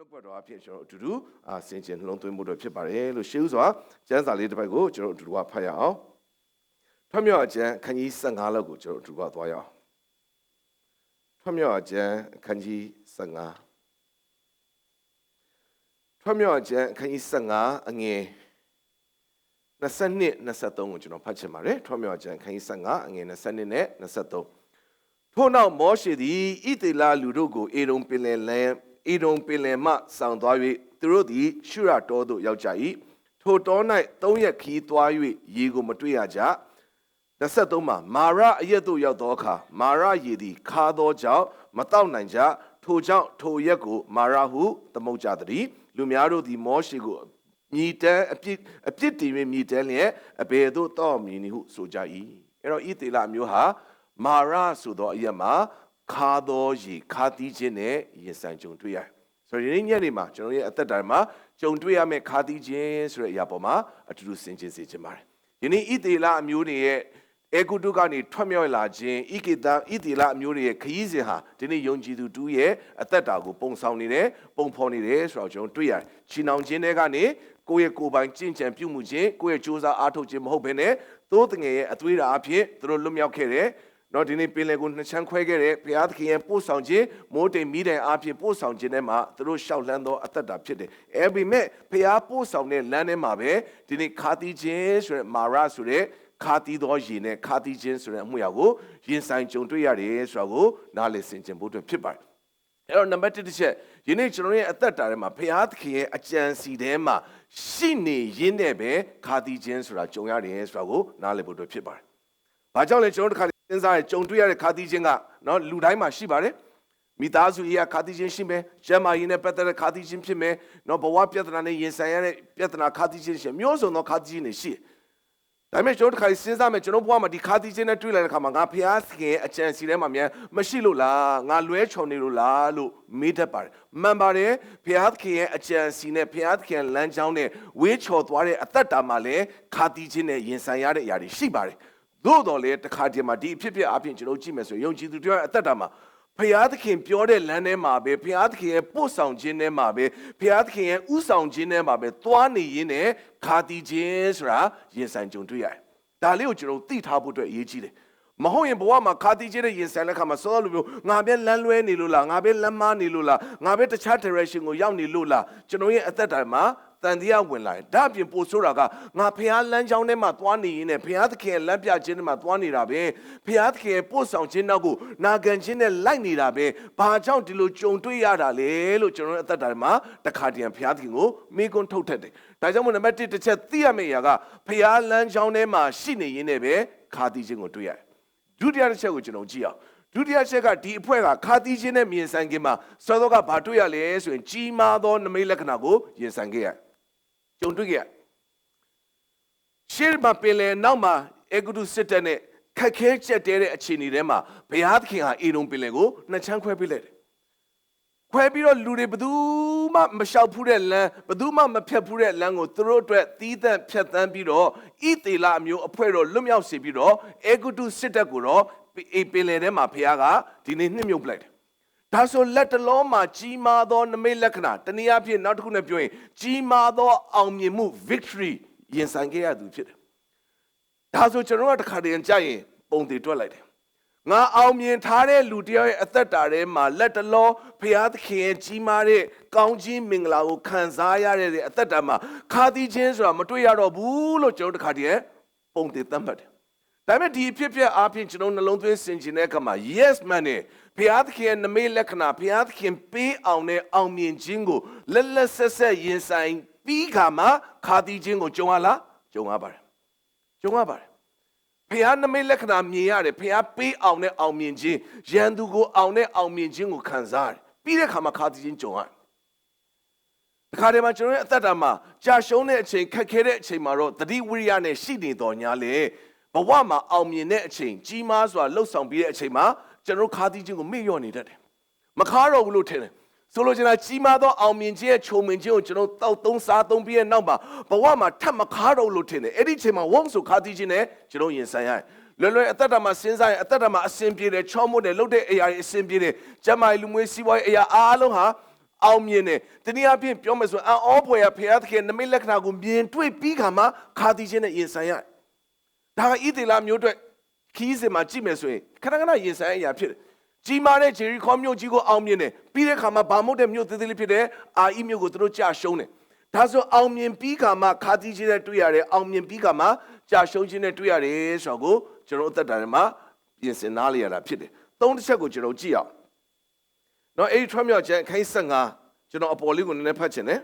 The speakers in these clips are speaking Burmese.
နှုတ်ဘတ်တော်အဖြစ်ကျွန်တော်အတူတူဆင်ခြင်နှလုံးသွင်းမှုတို့ဖြစ်ပါတယ်လို့ရှေးဥစွာကျမ်းစာလေးတစ်ပိုက်ကိုကျွန်တော်အတူတူဖတ်ရအောင်ထွတ်မြောက်အကျမ်းအခန်းကြီး15လောက်ကိုကျွန်တော်အတူတူသွားရအောင်ထွတ်မြောက်အကျမ်းအခန်းကြီး15ထွတ်မြောက်အကျမ်းအခန်းကြီး15အငယ်22 23ကိုကျွန်တော်ဖတ်ချင်ပါတယ်ထွတ်မြောက်အကျမ်းအခန်းကြီး15အငယ်22နဲ့23ထို့နောက်မောရှေသည်ဣသရေလလူတို့ကိုအေရုံပင်လယ်မှဆောင်သွား၍သူတို့သည်ရှုရတောသို့ရောက်ကြ၏ထိုတော၌3ရက်ခီးသွား၍ရေကိုမတွေ့ရကြ23မှာမာရအရက်သို့ရောက်သောအခါမာရရေသည်ခါသောကြောင့်မတောက်နိုင်ကြထိုကြောင့်ထိုရက်ကိုမာရဟုသမုတ်ကြသည်လူများတို့သည်မောရှေကိုမြည်တမ်းအပြစ်တင်၍မြည်တမ်းလျက်အဘယ်သို့တောက်မည်နည်းဟုဆိုကြ၏အဲ့တော့ဣသရေလမျိုးဟာမာရဆိုသောအရက်မှာခါသောရေခါတီးခြင်းနဲ့ရင်ဆိုင်ကြုံတွေ့ရတယ်ဆိုတော့ဒီနေ့ညနေမှာကျွန်တော်ရဲ့အသက်တာမှာကြုံတွေ့ရမယ့်ခါတီးခြင်းဆိုတဲ့အရာပေါ်မှာအတူတူဆင်ခြင်စေချင်ပါတယ်ဒီနေ့ဣသရေလအမျိုးတွေရဲ့အေဂုတုကနေထွက်မြောက်လာခြင်းဣသရေလအမျိုးတွေရဲ့ခရီးစဉ်ဟာဒီနေ့ယုံကြည်သူတူရဲ့အသက်တာကိုပုံဆောင်နေတယ်ပုံဖော်နေတယ်ဆိုတော့ကျွန်တော်တွေ့ရတယ်ချီနှောင်ခြင်းတွေကနေကိုယ့်ရဲ့ကိုယ်ပိုင်ကြင်ကြံပြုမှုခြင်းကိုယ့်ရဲ့ကြိုးစားအားထုတ်ခြင်းမဟုတ်ဘဲနဲ့သိုးတငယ်ရဲ့အသွေးဓာတ်အဖြစ်သူတို့လွတ်မြောက်ခဲ့တယ်နော်ဒီနေ့ပင်လယ်ကိုနှစ်ချမ်းခွဲခဲ့တဲ့ဘုရားသခင်ရဲ့ပို့ဆောင်ခြင်းမိုးတိမ်မိတိုင်အားဖြင့်ပို့ဆောင်ခြင်းထဲမှာသူတို့ရှောက်လှမ်းသောအသက်တာဖြစ်တယ်။အဲဒီမဲ့ဘုရားပို့ဆောင်တဲ့လမ်းထဲမှာပဲဒီနေ့ခါတီးခြင်းဆိုတဲ့မာရဆိုတဲ့ခါတီးသောရေနဲ့ခါတီးခြင်းဆိုတဲ့အမှုရာကိုရင်ဆိုင်ကြုံတွေ့ရတယ်ဆိုတာကိုနားလည်ဆင်ခြင်ဖို့အတွက်ဖြစ်ပါတယ်။အဲ့တော့နံပါတ်1တစ်ချက်ယနေ့ကျွန်တော်ရဲ့အသက်တာထဲမှာဘုရားသခင်ရဲ့အကြံစီထဲမှာရှိနေရင်းနဲ့ပဲခါတီးခြင်းဆိုတာကြုံရတယ်ဆိုတာကိုနားလည်ဖို့အတွက်ဖြစ်ပါတယ်။ဘာကြောင့်လဲကျွန်တော်တို့စဉ်းစားကြုံတွေ့ရတဲ့ခါတီးခြင်းကနော်လူတိုင်းမှာရှိပါတယ်မိသားစုရေးခါတီးခြင်းရှိမယ်ကျမ်းမာရေးနဲ့ပတ်သက်တဲ့ခါတီးခြင်းဖြစ်မယ်နော်ဘဝပြဿနာနဲ့ရင်ဆိုင်ရတဲ့ပြဿနာခါတီးခြင်းရှိမျိုးစုံသောခါတီးခြင်းတွေရှိဒါပေမဲ့ကျွန်တော်တို့ခါစဉ်းစားမယ်ကျွန်တော်ဘဝမှာဒီခါတီးခြင်းနဲ့တွေ့လာတဲ့ခါမှာငါဖျားသခင်အကြံစီထဲမှာမြန်မရှိလို့လားငါလွဲချော်နေလို့လားလို့မေးတတ်ပါတယ်မှန်ပါတယ်ဖျားသခင်ရဲ့အကြံစီနဲ့ဖျားသခင်လမ်းကြောင်းနဲ့ဝေးချော်သွားတဲ့အသက်တာမှာလည်းခါတီးခြင်းနဲ့ရင်ဆိုင်ရတဲ့အရာတွေရှိပါတယ်သို့တော်လည်းတခါတည်းမှာဒီအဖြစ်အပြင်ကျွန်တော်ကြည့်မယ်ဆိုရင်ယုံကြည်သူတွေအသက်တာမှာဘုရားသခင်ပြောတဲ့လမ်းထဲမှာပဲဘုရားသခင်ရဲ့ပို့ဆောင်ခြင်းထဲမှာပဲဘုရားသခင်ရဲ့ဥဆောင်ခြင်းထဲမှာပဲသွားနေရင်းနဲ့ခါတီးခြင်းဆိုတာရင်ဆိုင်ကြုံတွေ့ရတယ်။ဒါလေးကိုကျွန်တော်သိထားဖို့အတွက်အရေးကြီးတယ်။မဟုတ်ရင်ဘဝမှာခါတီးခြင်းနဲ့ရင်ဆိုင်တဲ့အခါမှာစောလိုမျိုးငါပဲလမ်းလွဲနေလို့လားငါပဲလမ်းမားနေလို့လားငါပဲတခြား direction ကိုရောက်နေလို့လားကျွန်တော်ရဲ့အသက်တာမှာတန်တရားဝင်လာတယ်ဒါအပြင်ပို့ဆိုတာကငါဖျားလမ်းကြောင်းထဲမှာသွားနေရင်းနဲ့ဖျားသခင်လမ်းပြခြင်းထဲမှာသွားနေတာပဲဖျားသခင်ပို့ဆောင်ခြင်းနောက်ကိုနာခံခြင်းနဲ့လိုက်နေတာပဲဘာကြောင့်ဒီလိုကြုံတွေ့ရတာလဲလို့ကျွန်တော်တို့အသက်တာမှာတခါတည်းဖျားသခင်ကိုမေးခွန်းထုတ်ထက်တယ်ဒါကြောင့်မို့နံပါတ်1တစ်ချက်သိရမယ့်အရာကဖျားလမ်းကြောင်းထဲမှာရှိနေရင်းနဲ့ပဲခါတီးခြင်းကိုတွေ့ရတယ်ဒုတိယတစ်ချက်ကိုကျွန်တော်ကြည့်အောင်ဒုတိယချက်ကဒီအဖွဲ့ကခါတီးခြင်းနဲ့မြင်ဆိုင်ခြင်းမှာစောစောကဘာတွေ့ရလဲဆိုရင်ကြီးမားသောနမိတ်လက္ခဏာကိုရင်ဆိုင်ခဲ့ရကြုံတွေ့ခဲ့ရှေးမှာပင်လယ်နောက်မှာအေဂုတုစစ်တပ်နဲ့ခက်ခဲကျက်တဲတဲ့အခြေအနေထဲမှာဘုရားသခင်ဟာအေရုံပင်လယ်ကိုနှစ်ချမ်းခွဲပေးလိုက်တယ်ခွဲပြီးတော့လူတွေဘယ်သူမှမလျှောက်ဖူးတဲ့လမ်းဘယ်သူမှမဖြတ်ဖူးတဲ့လမ်းကိုသူတို့အတွက်သီးသန့်ဖြတ်သန်းပြီးတော့ဣသေလအမျိုးအဖွဲ့တော်လွတ်မြောက်စေပြီးတော့အေဂုတုစစ်တပ်ကိုတော့ပင်လယ်ထဲမှာဘုရားကဒီနေ့နှိမ့်မြုပ်ပလိုက်တယ်ဒါဆိုလက်တလုံးမှာကြီးမားသောနမိတ်လက္ခဏာတနည်းအားဖြင့်နောက်တစ်ခုနဲ့ပြောရင်ကြီးမားသောအောင်မြင်မှု victory ရင်ဆိုင်ခဲ့ရသူဖြစ်တယ်။ဒါဆိုကျွန်တော်ကတစ်ခါတည်းကြာရင်ပုံတည်တွက်လိုက်တယ်။ငါအောင်မြင်ထားတဲ့လူတယောက်ရဲ့အသက်တာထဲမှာလက်တလုံးဘုရားသခင်ရဲ့ကြီးမားတဲ့ကောင်းကြီးမင်္ဂလာကိုခံစားရတဲ့အသက်တာမှာခါတီးခြင်းဆိုတာမတွေ့ရတော့ဘူးလို့ကျွန်တော်တစ်ခါတည်းပုံတည်သတ်မှတ်တယ်။ဒါပေမဲ့ဒီဖြစ်အားဖြင့်ကျွန်တော်နှလုံးသွင်းဆင်ခြင်တဲ့အခါမှာ yes man နဲ့ဘုရားသခင်နမိတ်လက္ခဏာဘုရားသခင်ပေးအောင်နဲ့အောင်မြင်ခြင်းကိုလက်လက်ဆက်ဆက်ရင်ဆိုင်ပြီးခါမှာခါတီးခြင်းကိုကြုံရလားကြုံရပါတယ်ကြုံရပါတယ်ဘုရားနမိတ်လက္ခဏာမြင်ရတယ်ဘုရားပေးအောင်နဲ့အောင်မြင်ခြင်းရန်သူကိုအောင်နဲ့အောင်မြင်ခြင်းကိုခံစားရတယ်ပြီးတဲ့ခါမှာခါတီးခြင်းကြုံရတယ်ဒီခါတည်းမှာကျွန်တော်ရဲ့အသက်တာမှာကြာရှုံးတဲ့အချိန်ခက်ခဲတဲ့အချိန်မှာတော့တတိဝိရိယနဲ့ရှိနေတော်ညာလေဘဝမှာအောင်မြင်တဲ့အချိန်ကြီးမားစွာလှုပ်ဆောင်ပြီးတဲ့အချိန်မှာကျွန်တော်ခါတီးခြင်းကိုမေ့လျော့နေတတ်တယ်မခါတော့ဘူးလို့ထင်တယ်ဆိုလိုချင်တာကြီးမားသောအောင်မြင်ခြင်းရဲ့ခြုံမြင်ခြင်းကိုကျွန်တော်တောက်သုံးစားသုံးပြီးတဲ့နောက်မှာဘဝမှာထပ်မခါတော့လို့ထင်တယ်အဲ့ဒီအချိန်မှာဝုန်းဆိုခါတီးခြင်းနဲ့ကျွန်တော်ရင်ဆိုင်ရတယ်လွယ်အသက်တာမှာစဉ်းစားရင်အသက်တာမှာအစဉ်ပြေတယ်ချောမွတ်တယ်လှုပ်တဲ့အရာတွေအစဉ်ပြေတယ်ကျမလူမွေးစီးပွားရေးအရာအားလုံးဟာ အောင်မြင်တယ်တနည်းအားဖြင့်ပြောမယ်ဆိုအံ့ဩဖွယ်ရဖခင်သခင်နမိတ်လက္ခဏာကိုမြင်တွေ့ပြီးခါမှခါသီးခြင်းနဲ့ရင်ဆိုင်ရတယ်ဒါကဣသေလမျိုးအတွက်ခီးစင်မှာကြည့်မယ်ဆိုရင်ခဏခဏရင်ဆိုင်ရဖြစ်တယ်ကြီးမားတဲ့ဂျေရီခေါမြို့ကြီးကိုအောင်မြင်တယ်ပြီးတဲ့ခါမှာဗာမုတ်တဲ့မြို့သေးသေးလေးဖြစ်တဲ့အာဣမြို့ကိုသူတို့ကြာရှုံးတယ်ဒါဆိုအောင်မြင်ပြီးခါမှခါသီးခြင်းနဲ့တွေ့ရတယ်အောင်မြင်ပြီးခါမှကြာရှုံးခြင်းနဲ့တွေ့ရတယ်ဆိုတော့ကျွန်တော်အသက်တာထဲမှာပြင်ဆင်နားလေရတာဖြစ်တယ်သုံးတစ်ချက်ကိုကျွန်တော်ကြည့်အောင်နော်အဲ့ဒီထွန်းမြောက်ခြင်းအခန်း15ကျွန်တော်အပေါ်လေးကိုနည်းနည်းဖတ်ချင်တယ်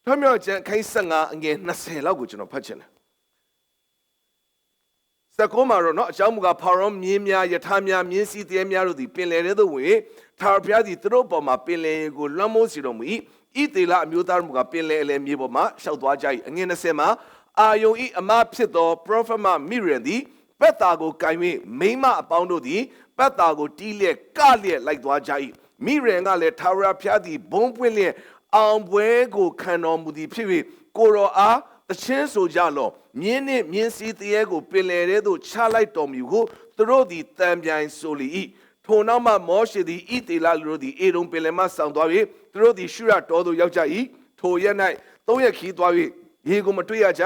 ထွန်းမြောက်ခြင်းအခန်း15အငယ်20လောက်ကိုကျွန်တော်ဖတ်ချင်တယ်စကောမှာတော့နော်အကြောင်းမူကားဖာရောမြင်းများယထာများမြင်းစည်းတဲများတို့သည်ပင်လယ်ထဲသို့ဝင်ထာဝရဘုရားသည်သူတို့ပေါ်မှာပင်လယ်ကိုလွှမ်းမိုးစေတော်မူ၏ဣသေလအမျိုးသားတို့ကပင်လယ်အလယ်မြေပေါ်မှာရှောက်သွားကြ၏အငယ်20မှာအာယုန်၏အမဖြစ်သောပရောဖက်မမိရန်သည်ပက်တာကိုကိုင်၍မိမအပေါင်းတို့သည်ပက်တာကိုတီးလျက်ကလျက်လိုက်သွားကြ၏မိရန်ကလည်းထာဝရဘုရားသည်ဘုံပွင့်လျက်အောင်ပွဲကိုခံတော်မူသည်ဖြစ်၍ကိုရောအားတချင်းဆိုကြလောမြင်းနှင့်မြင်းစည်းတရေကိုပင်လယ်ထဲသို့ချလိုက်တော်မူဟုသူတို့သည်တံပြိုင်ဆိုလေ၏ထိုနောက်မှမောရှေသည်ဣသေလလူတို့သည်အေဒုံပင်လယ်မှဆောင်သွား၍သူတို့သည်ရှုရတော်သို့ရောက်ကြ၏ထိုရက်၌သုံးရက်ခီးသွား၍ရေကိုမတွေ့ရက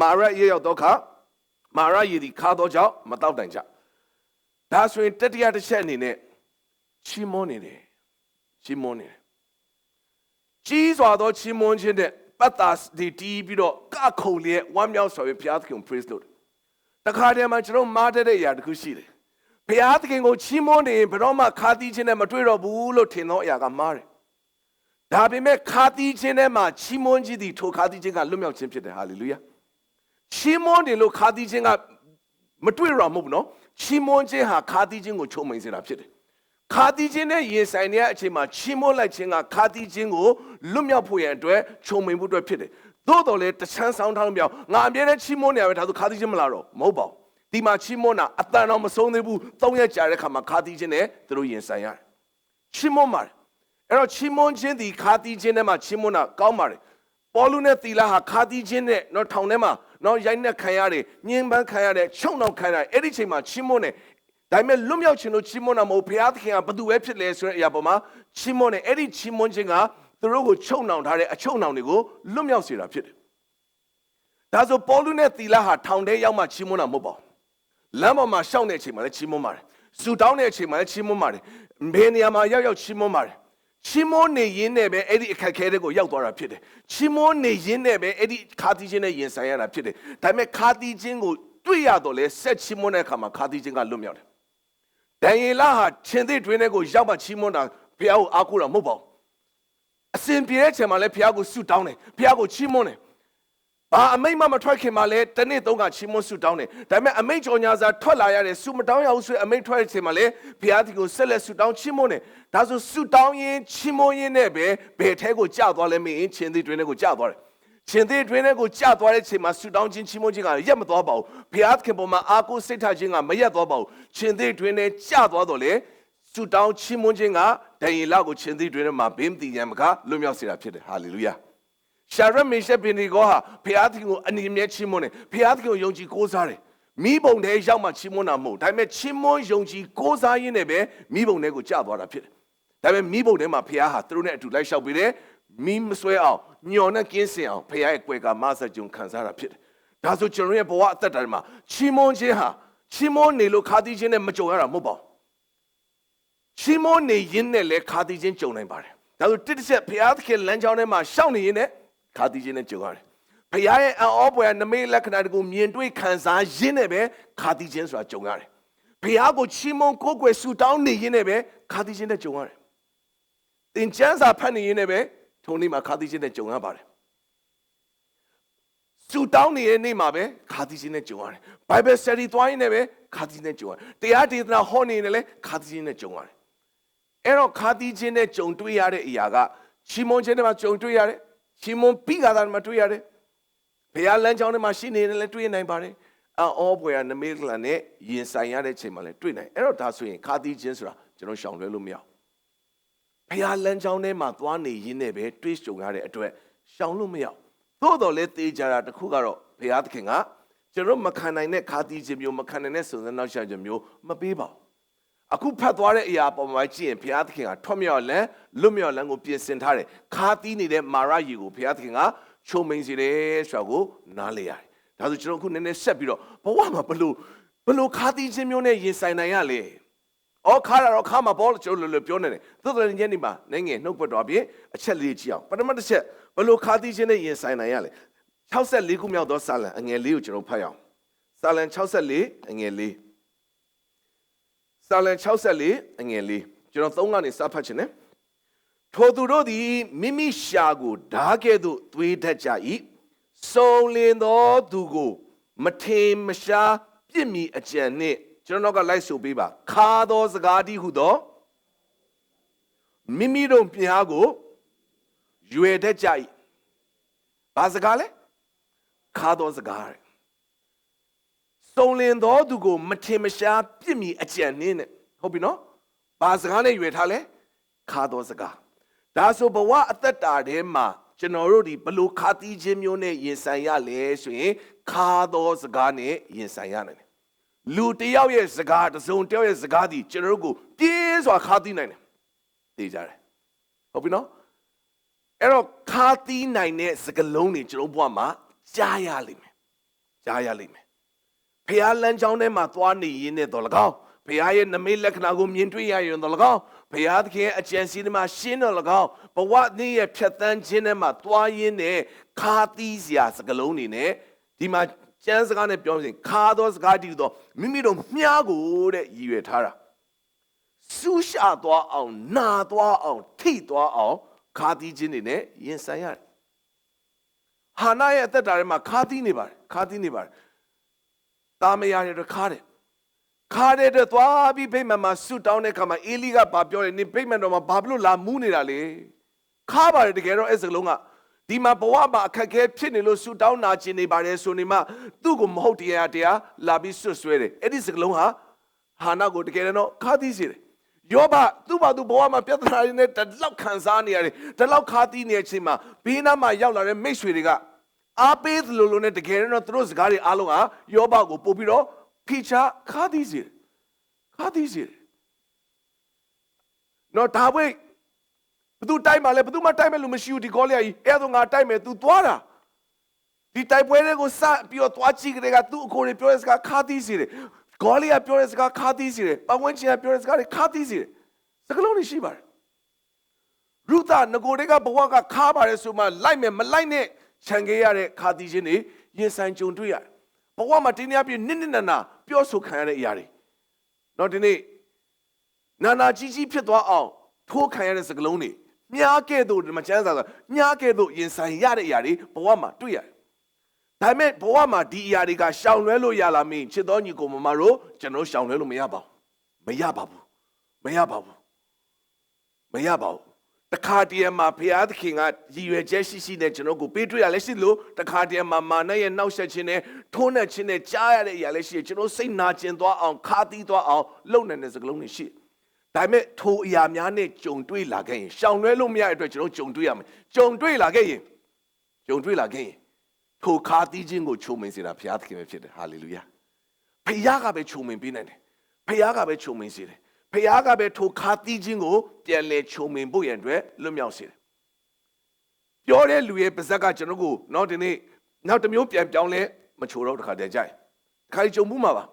ြမာရရေရောက်သောအခါမာရရေသည်ခါသောကြောင့်မတောက်တိုင်ကြဒါဆိုရင်တတိယတစ်ချက်အနေနဲ့ချီးမွမ်းနေတယ်ချီးမွမ်းနေတယ်ကြီးစွာသောချီးမွမ်းခြင်းတဲ့ပတ်တာဒီတီးပြီးတော့ကခုန်လျက်ဝမ်းမြောက်စွာဖြင့်ဘုရားသခင် praise လုပ်တယ်တခါတည်းမှာကျွန်တော်မားတဲ့အရာတစ်ခုရှိတယ်ဘုရားသခင်ကိုချီးမွမ်းနေရင်ဘယ်တော့မှခါသီးခြင်းနဲ့မတွေ့တော့ဘူးလို့ထင်သောအရာကမှားတယ်ဒါပေမဲ့ခါသီးခြင်းနဲ့မှချီးမွမ်းခြင်းသည်ထိုခါသီးခြင်းကလွတ်မြောက်ခြင်းဖြစ်တယ်ဟာလေလုယာချီးမွမ်းတယ်လို့ခါသီးခြင်းကမတွေ့ရမှာမဟုတ်ဘူးနော်ချီးမွမ်းခြင်းဟာခါသီးခြင်းကိုချုံမိန်စေတာဖြစ်တယ်ခါသီးခြင်းနဲ့ရင်ဆိုင်နေတဲ့အချိန်မှာချီးမွမ်းလိုက်ခြင်းကခါသီးခြင်းကိုလွတ်မြောက်ဖို့ရန်အတွက်ချုံမိန်ဖို့အတွက်ဖြစ်တယ်သို့တော်လည်းတချမ်းဆောင်ထားလို့မပြောငါအမြဲတမ်းချီးမွမ်းနေရပဲဒါဆိုခါသီးခြင်းမလာတော့မဟုတ်ပါဘူးဒီမှာချီးမွမ်းတာအတန်တော့မဆုံးသေးဘူး၃ရက်ကြာတဲ့ခါမှာခါသီးခြင်းနဲ့သူတို့ရင်ဆိုင်ရတယ်ချီးမွမ်းပါတယ်အဲ့တော့ချီးမွမ်းခြင်းဒီခါသီးခြင်းနဲ့မှချီးမွမ်းတာကောင်းပါတယ်ပေါလုနဲ့သီလဟာခါသီးခြင်းနဲ့တော့ထောင်ထဲမှာတော့ရိုက်နှက်ခံရတယ်ညှဉ်းပန်းခံရတယ်ချုံနှောက်ခံရတယ်အဲ့ဒီချိန်မှာချီးမွမ်းတယ်ဒါပေမဲ့လွတ်မြောက်ခြင်းလို့ချီးမွမ်းတာမဟုတ်ဘုရားသခင်ကဘသူပဲဖြစ်လဲဆိုတဲ့အရာပေါ်မှာချီးမွမ်းတယ်အဲ့ဒီချီးမွမ်းခြင်းကသူတို့ကိုချုံနှောင်ထားတဲ့အချုံနှောင်တွေကိုလွတ်မြောက်စေတာဖြစ်တယ်ဒါဆိုပေါလုနဲ့သီလဟာထောင်ထဲရောက်မှချီးမွမ်းတာမဟုတ်ပါဘူးလမ်းပေါ်မှာရှောင်းတဲ့အချိန်မှာလည်းချီးမွမ်းပါတယ်ဆူတောင်းတဲ့အချိန်မှာလည်းချီးမွမ်းပါတယ်ဘယ်နေရာမှာရောက်ချီးမွမ်းပါတယ်ချီးမွမ်းနေရင်းနဲ့ပဲအဲ့ဒီအခက်ခဲတွေကိုရောက်သွားတာဖြစ်တယ်ချီးမွမ်းနေရင်းနဲ့ပဲအဲ့ဒီခါသီးခြင်းနဲ့ရင်ဆိုင်ရတာဖြစ်တယ်ဒါပေမဲ့ခါသီးခြင်းကိုတွေ့ရတော့လဲဆက်ချီးမွမ်းတဲ့အခါမှာခါသီးခြင်းကလွတ်မြောက်တယ်ဒံယေလဟာရှင်သေတွင်တဲ့ကိုရောက်မှချီးမွမ်းတာဘုရားကိုအားကိုးတာမဟုတ်ပါဘူးအစဉ်ပြေတဲ့ချိန်မှာလည်းဘုရားကိုဆုတောင်းတယ်ဘုရားကိုချီးမွမ်းတယ်ဘာအမိတ်မထွက်ခင်မှာလဲတနေ့သုံးခါချီးမွမ်းဆုတောင်းတယ်ဒါပေမဲ့အမိတ်ကြော်ညာစာထွက်လာရတဲ့ဆုမတောင်းရဘူးဆိုရင်အမိတ်ထွက်တဲ့ချိန်မှာလဲဘုရားဒီကိုဆက်လက်ဆုတောင်းချီးမွမ်းတယ်ဒါဆိုဆုတောင်းရင်ချီးမွမ်းရင်နဲ့ပဲဘယ်ထဲကိုကြာသွားလဲမင်းချင်းသေးတွင်တဲ့ကိုကြာသွားတယ်ချင်းသေးတွင်တဲ့ကိုကြာသွားတဲ့ချိန်မှာဆုတောင်းခြင်းချီးမွမ်းခြင်းကရက်မသွားပါဘူးဘုရားသခင်ပေါ်မှာအာကိုစိတ်ထားခြင်းကမရက်သွားပါဘူးချင်းသေးတွင်နဲ့ကြာသွားတော့လေဆုတောင်းချီးမွမ်းခြင်းကဒံယေလကိုချင်းသေးတွင်နဲ့မှာဘေးမတိရန်မကလွတ်မြောက်စေတာဖြစ်တယ်ဟာလေလုယာရှာရမေရှက်ပင်ဒီကိုဟာဘုရားသခင်ကိုအနေနဲ့ချီးမွမ်းတယ်ဘုရားသခင်ကိုယုံကြည်ကိုးစားတယ်မိဘုံထဲရောက်မှချီးမွမ်းတာမဟုတ်ဒါပေမဲ့ချီးမွမ်းယုံကြည်ကိုးစားရင်းနဲ့ပဲမိဘုံထဲကိုကြာသွားတာဖြစ်တယ်ဒါပေမဲ့မိဘုံထဲမှာဘုရားဟာသူတို့နဲ့အတူလိုက်လျှောက်ပေးတယ်မိမဆွဲအောင်ညော်နဲ့ကင်းစင်အောင်ဘုရားရဲ့ကွယ်ကမဆကြုံခံစားတာဖြစ်တယ်ဒါဆိုကျွန်တော်ရဲ့ဘဝအသက်တာမှာချီးမွမ်းခြင်းဟာချီးမွမ်းနေလို့ခါသီးခြင်းနဲ့မကြုံရတာမဟုတ်ပါဘူးချီးမွမ်းနေရင်းနဲ့လည်းခါသီးခြင်းကြုံနိုင်ပါတယ်ဒါဆိုတစ်ချက်ဘုရားသခင်လမ်းကြောင်းထဲမှာရှောက်နေရင်းနဲ့ခါသီးခြင်းနဲ့ကြုံရတယ်ဘုရားရဲ့အံ့ဩဖွယ်နမိတ်လက္ခဏာတွေကိုမြင်တွေ့ခံစားရင်းနဲ့ပဲခါသီးခြင်းဆိုတာကြုံရတယ်ဘုရားကိုချီးမွမ်းကိုးကွယ်ဆုတောင်းနေရင်းနဲ့ပဲခါသီးခြင်းနဲ့ကြုံရတယ်သင်ကျမ်းစာဖတ်နေရင်းနဲ့ပဲထုံနေ့မှာခါသီးခြင်းနဲ့ကြုံရပါတယ်ဆုတောင်းနေတဲ့နေ့မှာပဲခါသီးခြင်းနဲ့ကြုံရတယ် Bible study သွားရင်းနဲ့ပဲခါသီးခြင်းနဲ့ကြုံရတယ်တရားဒေသနာဟောနေရင်လည်းခါသီးခြင်းနဲ့ကြုံရတယ်အဲ့တော့ခါသီးခြင်းနဲ့ကြုံတွေ့ရတဲ့အရာကချီးမွမ်းခြင်းနဲ့မှကြုံတွေ့ရတယ်ချီးမွမ်းပြီးတာမှတွေ့ရတယ်ဘုရားလမ်းကြောင်းထဲမှာရှိနေတယ်လည်းတွေ့နိုင်ပါတယ်အောဘွယ်ကနမိတ်လန်နဲ့ရင်ဆိုင်ရတဲ့ချိန်မှာလည်းတွေ့နိုင်အဲ့တော့ဒါဆိုရင်ခါသီးခြင်းဆိုတာကျွန်တော်ရှောင်လွှဲလို့မရဘူးဘုရားလမ်းကြောင်းထဲမှာသွားနေရင်းနဲ့ပဲတွေ့ကြုံရတဲ့အတွက်ရှောင်လို့မရဘူးသို့တော်လည်းသိကြတာတစ်ခုကတော့ဘုရားသခင်ကကျွန်တော်မခံနိုင်တဲ့ခါသီးခြင်းမျိုးမခံနိုင်တဲ့စုံစမ်းနောက်ရှာခြင်းမျိုးမပေးပါဘူး အခုဖတ်သွားတဲ့အရာပေါ်မှာကြည့်ရင်ဘုရားသခင်ကထွတ်မြောက်လန်းလွတ်မြောက်လန်းကိုပြင်ဆင်ထားတယ်ခါတီးနေတဲ့မာရရီကိုဘုရားသခင်ကချုံမိန်စေတယ်ဆိုတာကိုနားလေရတယ်ဒါဆိုကျွန်တော်အခုနည်းနည်းဆက်ပြီးတော့ဘဝမှာဘလို့ခါတီးခြင်းမျိုးနဲ့ရင်ဆိုင်နိုင်ရလဲအော်ခါရတော့ခါမှာဘောကျွန်တော်လွယ်ပြောနေတယ်သို့တော်ညနေမှာနိုင်ငံနှုတ်ပတ်တော်ပြင်အချက်လေးကြည့်အောင်ပထမတစ်ချက်ဘလို့ခါတီးခြင်းနဲ့ရင်ဆိုင်နိုင်ရလဲ64ခုမြောက်သောစာလံအငယ်လေးကိုကျွန်တော်ဖတ်ရအောင်စာလံ64အငယ်လေးစာလံ64အငယ်လေးကျွန်တော်3ကနေစဖတ်ခြင်းနဲ့ထိုသူတို့သည်မိမိရှာကိုဓာကဲ့သို့သွေးတတ်ကြ၏စုံလင်သောသူကိုမထင်မရှားပြစ်မိအကြံနှင့်ကျွန်တော်ကလိုက်ဆိုပေးပါခါသောစကားတည်းဟုသောမိမိတို့မြားကိုရွယ်တတ်ကြ၏ဘာစကားလဲခါသောစကားစုံလင်သောသူကိုမထင်မရှားပြစ်မိအကြံနှင့်ဟုတ်ပြီနော်ဘာစကားနဲ့ရွယ်ထားလဲခါသောစကားဒါဆိုဘဝအသက်တာထဲမှာကျွန်တော်တို့ဒီဘလို့ခါတီးခြင်းမျိုးနဲ့ရင်ဆိုင်ရလဲဆိုရင်ခါသောစကားနဲ့ရင်ဆိုင်ရနိုင်တယ်လူတယောက်ရဲ့စကားတစ်စုံတယောက်ရဲ့စကားဒီကျွန်တော်တို့ကိုပြင်းစွာခါတီးနိုင်တယ်သိကြတယ်ဟုတ်ပြီနော်အဲ့တော့ခါတီးနိုင်တဲ့စကားလုံးတွေကျွန်တော်ဘဝမှာကြားရလိမ့်မယ်ဖခင်လမ်းကြောင်းထဲမှာသွားနေရင်းနဲ့တော့၎င်းဖခင်ရဲ့နမိတ်လက္ခဏာကိုမြင်တွေ့ရရင်တော့၎င်းဖခင်သခင်အကြံစီထဲမှာရှင်းတော့၎င်းဘဝနည်းရဲ့ဖြတ်သန်းခြင်းထဲမှာသွားရင်းနဲ့ခါတီးစရာစကားလုံးတွေနဲ့ဒီမှာကျမ်းစကားနဲ့ပြောရင်ခါသောစကားတည်းတော့မိမိတို့မြားကိုတဲ့ရည်ရွယ်ထားတာဆူရှာသွားအောင်နာသွားအောင်ထိသွားအောင်ခါတီးခြင်းတွေနဲ့ရင်ဆိုင်ရတယ်ဟာနာရဲ့အသက်တာထဲမှာခါတီးနေပါတယ်တာမယာတွေခါတဲ့သွားပြီးဗိမာန်မှာဆူတောင်းတဲ့ခါမှာအေလိကဘာပြောလဲနင်ဗိမာန်တော်မှာဘာလို့လာမူးနေတာလဲခါပါတယ်တကယ်တော့အဲ့စကလုံးကဒီမှာဘဝမှာအခက်အခဲဖြစ်နေလို့ဆူတောင်းနာကျင်နေပါတယ်ဆိုနေမှသူ့ကိုမဟုတ်တရားလာပြီးဆွဆွဲတယ်အဲ့ဒီစကလုံးဟာဟာနာကိုတကယ်တော့ခါသီးစေတယ်ယောဘသူ့ဘာသူဘဝမှာပြဿနာတွေနဲ့တလောက်ခံစားနေရတယ်တလောက်ခါသီးနေတဲ့အချိန်မှာဘေးနားမှာရောက်လာတဲ့မိတ်ဆွေတွေကအားပေးသလိုနဲ့တကယ်တော့သူတို့စကားတွေအားလုံးဟာယောဘကိုပို့ပြီးတော့ဖိချခါသီးစေတယ်နော်ဒါဝိဒ်ဘသူတိုက်မှလဲဘသူမှတိုက်မဲ့လူမရှိဘူးဒီကောလိယကြီးအဲ့တော့ငါတိုက်မယ် तू သွားတာဒီတိုက်ပွဲတွေကိုစပြီးတော့သွားကြည့်ကြတဲ့ကသူ့အကိုတွေပြောတဲ့စကားခါသီးစေတယ်ကောလိယပြောတဲ့စကားခါသီးစေတယ်ပတ်ဝန်းကျင်ကပြောတဲ့စကားတွေခါသီးစေတယ်စကားလုံးတွေရှိပါတယ်ရုသငကိုတွေကဘဝကခါပါတယ်ဆိုမှလိုက်မယ်မလိုက်နဲ့ခြံခဲ့ရတဲ့ခါသီးခြင်းတွေရင်ဆိုင်ကြုံတွေ့ရတယ်ဘဝမှာတင်းရပြည့်နစ်နာပြောဆိုခံရတဲ့အရာတွေနော်ဒီနေ့နာကြီးဖြစ်သွားအောင်ထိုးခံရတဲ့စကားလုံးတွေမြားကဲ့သို့ဒီမှာကျမ်းစာဆိုမြားကဲ့သို့ရင်ဆိုင်ရတဲ့အရာတွေဘဝမှာတွေ့ရတယ်ဒါပေမဲ့ဘဝမှာဒီအရာတွေကရှောင်လွှဲလို့ရလာမင်းချစ်တော်ညီကိုမမတို့ကျွန်တော်ရှောင်လွှဲလို့မရပါဘူးတခါတည်းမှာဘုရားသခင်ကရည်ရွယ်ချက်ရှိတဲ့ကျွန်တော်ကိုပေးတွေ့ရလဲရှိလို့တခါတည်းမှာမာနရဲ့နောက်ဆက်ခြင်းနဲ့ထိုးနှက်ခြင်းနဲ့ကြားရတဲ့အရာလဲရှိတယ်ကျွန်တော်စိတ်နာကျင်သွားအောင်ခါသီးသွားအောင်လုံနေတဲ့စကားလုံးတွေရှိဒါပေမဲ့ထိုအရာများနဲ့ကြုံတွေ့လာခဲ့ရင်ရှောင်လွှဲလို့မရတဲ့အတွက်ကျွန်တော်ကြုံတွေ့ရမယ်ကြုံတွေ့လာခဲ့ရင်ထိုခါသီးခြင်းကိုချုံမင်စေတာဘုရားသခင်ပဲဖြစ်တယ်ဟာလေလုယာဘုရားကပဲချုံမင်ပေးနိုင်တယ်ဘုရားကပဲချုံမင်စေတယ်ဖခင်ကပဲထိုခါတီးခြင်းကိုပြန်လဲချုံမင်ဖို့ရန်အတွက်လွတ်မြောက်စေတယ်ပြောတဲ့လူရဲ့ပါဇက်ကကျွန်တော်ကိုနောက်ဒီနေ့နောက်တစ်မျိုးပြန်ပြောင်းလဲမချိုတော့တခါတည်းကြိုက်ခါကြီးကြုံမှုမှာပါ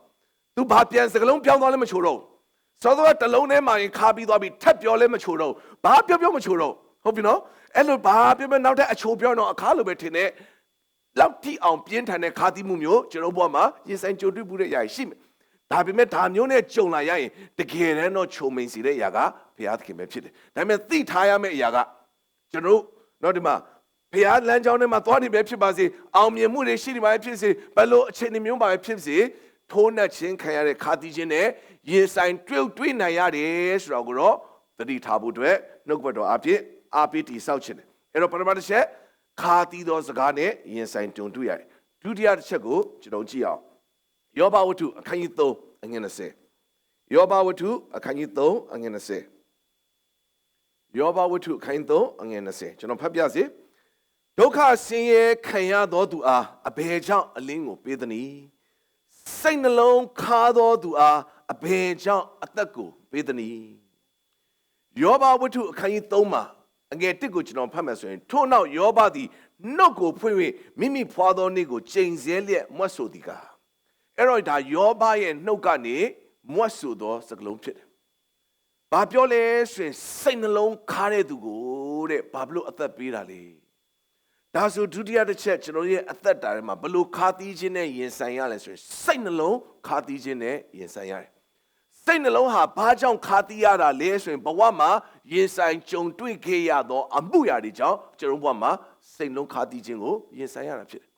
သူဘာပြန်စကလုံးပြောင်းသွားလဲမချိုတော့စောစောကတလုံးထဲမှာရင်ခါပြီးသွားပြီးထပ်ပြောလဲမချိုတော့ဘာပြောမချိုတော့ဟုတ်ပြီနော်အဲ့လိုဘာပြောနောက်ထပ်အချိုပြောတော့အခါလိုပဲထင်တဲ့လောက်တိအောင်ပြင်းထန်တဲ့ခါတီးမှုမျိုးကျွန်တော်ဘဝမှာရင်ဆိုင်ကြုံတွေ့မှုတဲ့အရာရှိမယ်ဒါပေမဲ့ဒါမျိုးနဲ့ကြုံလာရရင်တကယ်တမ်းတော့ချုံမိန်စီတဲ့အရာကဘုရားသခင်ပဲဖြစ်တယ်ဒါပေမဲ့သိထားရမယ့်အရာကကျွန်တော်တော့ဒီမှာဘုရားလမ်းကြောင်းထဲမှာသွားနေပဲဖြစ်ပါစေအောင်မြင်မှုတွေရှိနေပါဖြစ်စေဘယ်လိုအခြေအနေမျိုးပါပဲဖြစ်စေထိုးနှက်ခြင်းခံရတဲ့ခါတီးခြင်းနဲ့ရင်ဆိုင်တွေ့နိုင်ရတယ်ဆိုတော့ကိုတော့သတိထားဖို့အတွက်နှုတ်ဘတော်အဖြစ်အားပေးတည်ဆောက်ခြင်းတယ်အဲ့တော့ပထမတစ်ချက်ခါတီးသောစကားနဲ့ရင်ဆိုင်ကြုံတွေ့ရတယ်ဒုတိယတစ်ချက်ကိုကျွန်တော်ကြည့်အောင်ယောဘဝတ္ထုအခန်းကြီး3အငယ်20ယောဘဝတ္ထုအခန်းကြီး3အငယ်20ယောဘဝတ္ထုအခန်းကြီး3အငယ်20ကျွန်တော်ဖတ်ပြစေဒုက္ခဆင်းရဲခံရသောသူအားအဘယ်ကြောင့်အလင်းကိုပေးသနည်းစိတ်နှလုံးခါသောသူအားအဘယ်ကြောင့်အသက်ကိုပ ပေးသည်။ယောဘဝတ္ထုအခန်းကြီး3မှာအငယ်1ကိုကျွန်တော်ဖတ်မယ်ဆိုရင်ထို့နောက်ယောဘသည်နှုတ်ကိုဖွင့်၍မိမိဖွာသောနေ့ကိုကျိန်ဆဲလျက်မွတ်ဆိုသည်ကားအဲ့တော့ဒါယောဘရဲ့နှုတ်ကနေမွတ်ဆိုသောစကားလုံးဖြစ်တယ်။ဘာပြောလဲဆိုရင်စိတ်နှလုံးခါတဲ့သူကိုတဲ့ဘာလို့အသက်ပေးတာလဲ။ဒါဆိုဒုတိယတစ်ချက်ကျွန်တော်ရဲ့အသက်တာထဲမှာဘလို့ခါသီးခြင်းနဲ့ရင်ဆိုင်ရလဲဆိုရင်စိတ်နှလုံးခါသီးခြင်းနဲ့ရင်ဆိုင်ရတယ်။စိတ်နှလုံးဟာဘာကြောင့်ခါသီးရတာလဲဆိုရင်ဘဝမှာရင်ဆိုင်ကြုံတွေ့ခဲ့ရသောအမှုရာတွေကြောင့်ကျွန်တော်ဘဝမှာစိတ်နှလုံးခါသီးခြင်းကိုရင်ဆိုင်ရတာဖြစ်တယ်။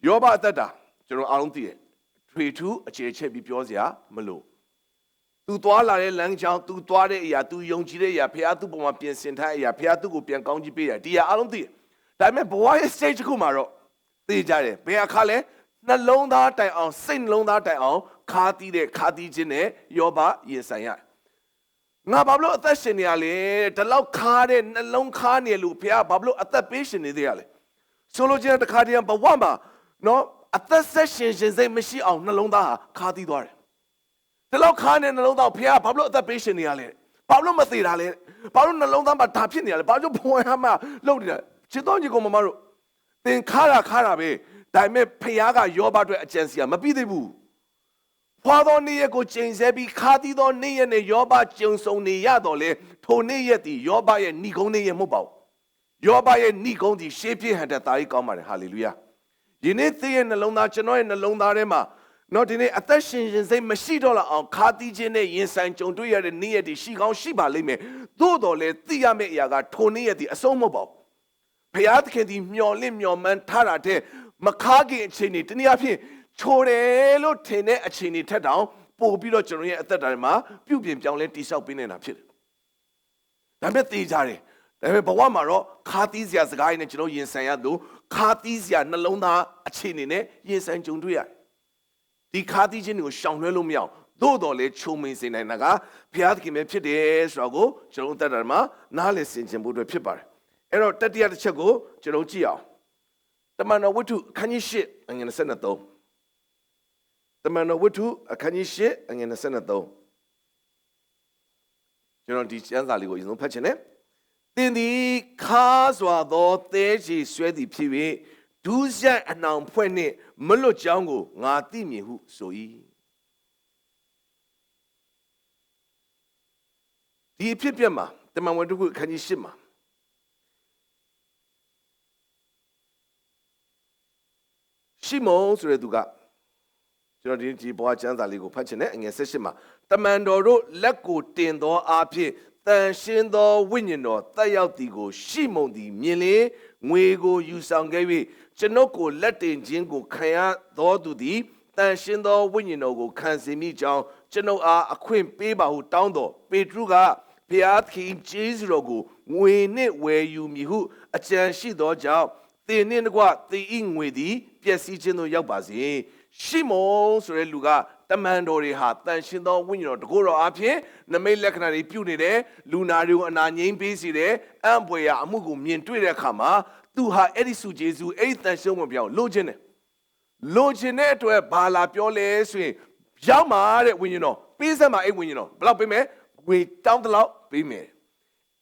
ယောဘအသက်တာကျွန်တော်အားလုံးသိတယ်။ထွေထူးအခြေချက်ပြီးပြောစရာမလို။ तू သွားလာတဲ့လမ်းကြောင်း तू သွားတဲ့အရာ तू ယုံကြည်တဲ့အရာဖခင်သူ့ပုံမှာပြင်ဆင်ထားတဲ့အရာဖခင်သူ့ကိုပြန်ကောင်းကြီးပေးတယ်။ဒီအရာအားလုံးသိတယ်။ဒါပေမဲ့ဘဝရဲ့ stage တစ်ခုမှာတော့သိကြတယ်။ဘယ်အခါလဲနှလုံးသားတိုင်အောင်စိတ်နှလုံးသားတိုင်အောင်ခါသီးခြင်းနဲ့ယောဘရင်ဆိုင်ရတယ်။ငါဘာလို့အသက်ရှင်နေရလဲဒီလောက်ခါတဲ့နှလုံးခါနေလို့ဖခင်ဘာလို့အသက်ပေးရှင်နေသေးရလဲ။ဆိုလိုချင်တဲ့တခါတည်းဘဝမှာနော်အသက်ဆက်ရှင်စိတ်မရှိအောင်နှလုံးသားဟာခါသီးသွားတယ်။ဒီလောက်ခါနေနှလုံးသားဖခင်ဘာလို့အသက်ပေးရှင်နေရလဲ။ဘာလို့မသေးတာလဲ။ဘာလို့နှလုံးသားမှာဒါဖြစ်နေရလဲ။ဘာလို့ဘဝမှာလှုပ်နေတာ။ချစ်တော်ညီကောင်မမတို့သင်ခါတာပဲ။ဒါပေမဲ့ဖခင်ကယောဘအတွက်အကြံစီမပြီးသေးဘူး။ဖွာသောနေ့ရက်ကိုချိန်ဆပြီးခါသီးသောနေ့ရက်နဲ့ယောဘကြုံဆုံနေရတော့လေထိုနေ့ရက်သည်ယောဘရဲ့ဏိဂုံးနေ့ရက်မဟုတ်ပါဘူး။ယောဘရဲ့ဏိဂုံးသည်ရှေးပြည့်ဟန်တဲ့သားကြီးကောင်းပါတယ်ဟာလေလုယာ။ဒီနေ့သင်ရဲ့နှလုံးသားကျွန်တော်ရဲ့နှလုံးသားထဲမှာနော်ဒီနေ့အသက်ရှင်စိတ်မရှိတော့လောက်အောင်ခါသီးခြင်းနဲ့ရင်ဆိုင်ကြုံတွေ့ရတဲ့နေ့ရက်တွေရှိကောင်းရှိပါလိမ့်မယ်။သို့တော်လည်းသိရမယ့်အရာကထိုနေ့ရက်သည်အဆုံးမဟုတ်ပါဘူး။ဘုရားသခင်သည်မျှော်လင့်မျှော်မှန်းထားတာတဲ့မခါခင်အချိန်တွေတနည်းအားဖြင့်ချိုတယ်လို့ထင်တဲ့အချိန်တွေထက်တောင်ပို့ပြီးတော့ကျွန်တော်ရဲ့အသက်တာမှာပြုပြင်ပြောင်းလဲတိဆောက်ပေးနေတာဖြစ်တယ်။ဒါပေမဲ့သိကြတယ်။ဒါပေမဲ့ဘဝမှာတော့ခါသီးစရာစကားတွေနဲ့ကျွန်တော်ရင်ဆိုင်ရလို့ခါသီးစရာနှလုံးသားအခြေအနေနဲ့ရင်ဆိုင်ကြုံတွေ့ရတယ်။ဒီခါသီးခြင်းတွေကိုရှောင်လွှဲလို့မရအောင်သို့တော်လည်းချုံမင်းစေနိုင်တာကဘုရားသခင်ပဲဖြစ်တယ်ဆိုတာကိုကျွန်တော်သက်တာမှာနားလည်ဆင်ခြင်ဖို့အတွက်ဖြစ်ပါတယ်။အဲ့တော့တတိယတစ်ချက်ကိုကျွန်တော်ကြည့်အောင်။တမန်တော်ဝတ္ထုအခန်းကြီး၈အငယ်23တမန်တော်ဝတ္ထုအခန်းကြီး၈အငယ်23ကျွန်တော်ဒီကျမ်းစာလေးကိုအရင်ဆုံးဖတ်ချင်တယ်။သင်သည်ခါစွာသောသဲချီဆွဲသည်ဖြစ်၍ဒုစရိုက်အနှောင်ဖွဲ့နှင့်မလွတ်ကြောင်းကိုငါသိမြင်ဟုဆို၏ဒီအဖြစ်ပြက်မှာတမန်တော်ဝတ္ထုအခန်းကြီး၈မှာရှီမုန်ဆိုတဲ့သူကကျွန်တော်ဒီဘဝကျမ်းစာလေးကိုဖတ်ချင်တယ်အငယ်18မှာတမန်တော်တို့လက်ကိုတင်သောအားဖြင့်တန်ရှင်းသောဝိညာဉ်တော်တက်ရောက်သည်ကိုရှီမုန်သည်မြင်လေငွေကိုယူဆောင်ခဲ့၍ကျွန်ုပ်ကိုလက်တင်ခြင်းကိုခံရသောသူသည်တန်ရှင်းသောဝိညာဉ်တော်ကိုခံစေမိကြောင်းကျွန်ုပ်အားအခွင့်ပေးပါဟုတောင်းတော်ပေတရုကဘုရားသခင်ကျေးဇူးတော်ကိုငွေနှင့်ဝယ်ယူမည်ဟုအကြံရှိသောကြောင့်သင်နှင့်တကွသင်၏ငွေသည်ပျက်စီးခြင်းသို့ရောက်ပါစေရှီမုန်ဆိုတဲ့လူကတမန်တော်တွေဟာတန်ရှင်းသောဝိညာဉ်တော်တကောတော်အဖြစ်နမိတ်လက္ခဏာတွေပြုနေတယ်လူနာတွေကိုအနာငြိမ်းပေးစေတယ်အံ့ဖွယ်ရာအမှုကိုမြင်တွေ့တဲ့အခါမှာသူဟာအဲ့ဒီစုကျေးဇူးအဲ့ဒီတန်ရှင်းမှုပြောင်းလိုချင်တယ်လိုချင်တဲ့အတွက်ဘာလာပြောလဲဆိုရင်ရောက်မှာတဲ့ဝိညာဉ်တော်ပေးစမ်းပါအဲ့ဝိညာဉ်တော်ဘယ်လောက်ပေးမယ်ဝေတောင်းတလောက်ပေးမယ်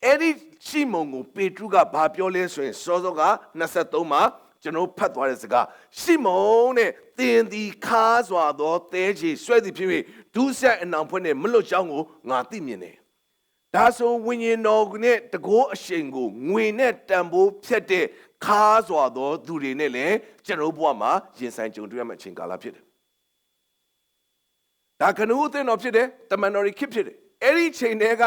အဲ့ဒီရှီမုန်ကိုပေတရုကဘာပြောလဲဆိုရင်စောစောက23မှာကျွန်တော်ဖတ်သွားတဲ့စကားရှီမုန်နဲ့သင်သည်ခါစွာသောသဲချေဆွဲသည်ဖြစ်၍ဒုစရိုက်အနှောင်ဖွဲ့နဲ့မလွတ်ကြောင်းကိုငါသိမြင်တယ်ဒါဆိုဝိညာဉ်တော်နဲ့တကောအရှိန်ကိုငွေနဲ့တန်ဖိုးဖြတ်တဲ့ခါစွာသောသူတွေနဲ့လည်းကျွန်တော်ဘဝမှာရင်ဆိုင်ကြုံတွေ့ရမယ့်အချိန်ကာလဖြစ်တယ်ဒါကနဦးအသင်းတော်ဖြစ်တယ်တမန်တော်တွေခေတ်ဖြစ်တယ်အဲ့ဒီချိန်တွေက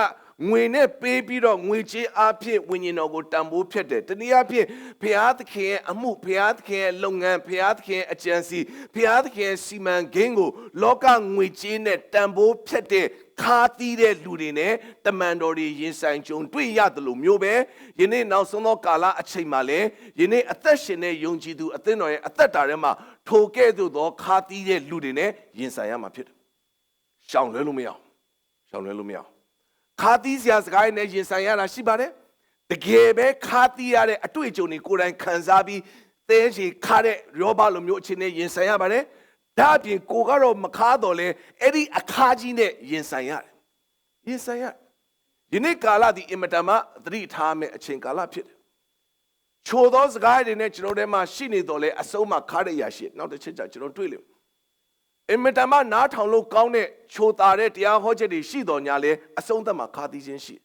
ငွေနဲ့ပေးပြီးတော့ငွေကြေးအဖြစ်ဝိညာဉ်တော်ကိုတန်ဖိုးဖြတ်တယ်တနည်းအားဖြင့်ဘုရားသခင်ရဲ့အမှုဘုရားသခင်ရဲ့လုပ်ငန်းဘုရားသခင်ရဲ့အကြံစီဘုရားသခင်ရဲ့စီမံကိန်းကိုလောကငွေကြေးနဲ့တန်ဖိုးဖြတ်တဲ့ခါသီးတဲ့လူတွေနဲ့တမန်တော်တွေရင်ဆိုင်ကြုံတွေ့ရတယ်လို့မျိုးပဲယနေ့နောက်ဆုံးသောကာလအချိန်မှာလည်းယနေ့အသက်ရှင်တဲ့ယုံကြည်သူအသင်းတော်ရဲ့အသက်တာထဲမှာထိုကဲ့သို့သောခါသီးတဲ့လူတွေနဲ့ရင်ဆိုင်ရမှာဖြစ်တယ်ရှောင်လွဲလို့မရအောင်ရှောင်လွဲလို့မရအောင်ခါသီးစရာစကားနဲ့ရင်ဆိုင်ရတာရှိပါတယ်တကယ်ပဲခါသီးရတဲ့အတွေ့အကြုံတွေကိုယ်တိုင်ခံစားပြီးသဲချေခါတဲ့ရောဘလိုမျိုးအခြေအနေရင်ဆိုင်ရပါတယ် ဒါအပြင်ကိုကတော့မခါတော့လဲအဲ့ဒီအခါကြီးနဲ့ရင်ဆိုင်ရတယ်ရင်ဆိုင်ရယနေ့ကာလဒီအင်မတန်မှသတိထားမယ်အချိန်ကာလဖြစ်တယ်ချိုသောစကားတွေနဲ့ကျွန်တော်တို့မှာရှိနေတော့လဲအဆုံးမှာခါရရရှိနောက်တစ်ချက်ကျကျွန်တော်တွေ့လိမ့်အင်မတန်မှနားထောင်လို့ကောင်းတဲ့ချိုတာတဲ့တရားဟောချက်တွေရှိတော်ညာလဲအဆုံးသက်မှာခါသီးခြင်းရှိ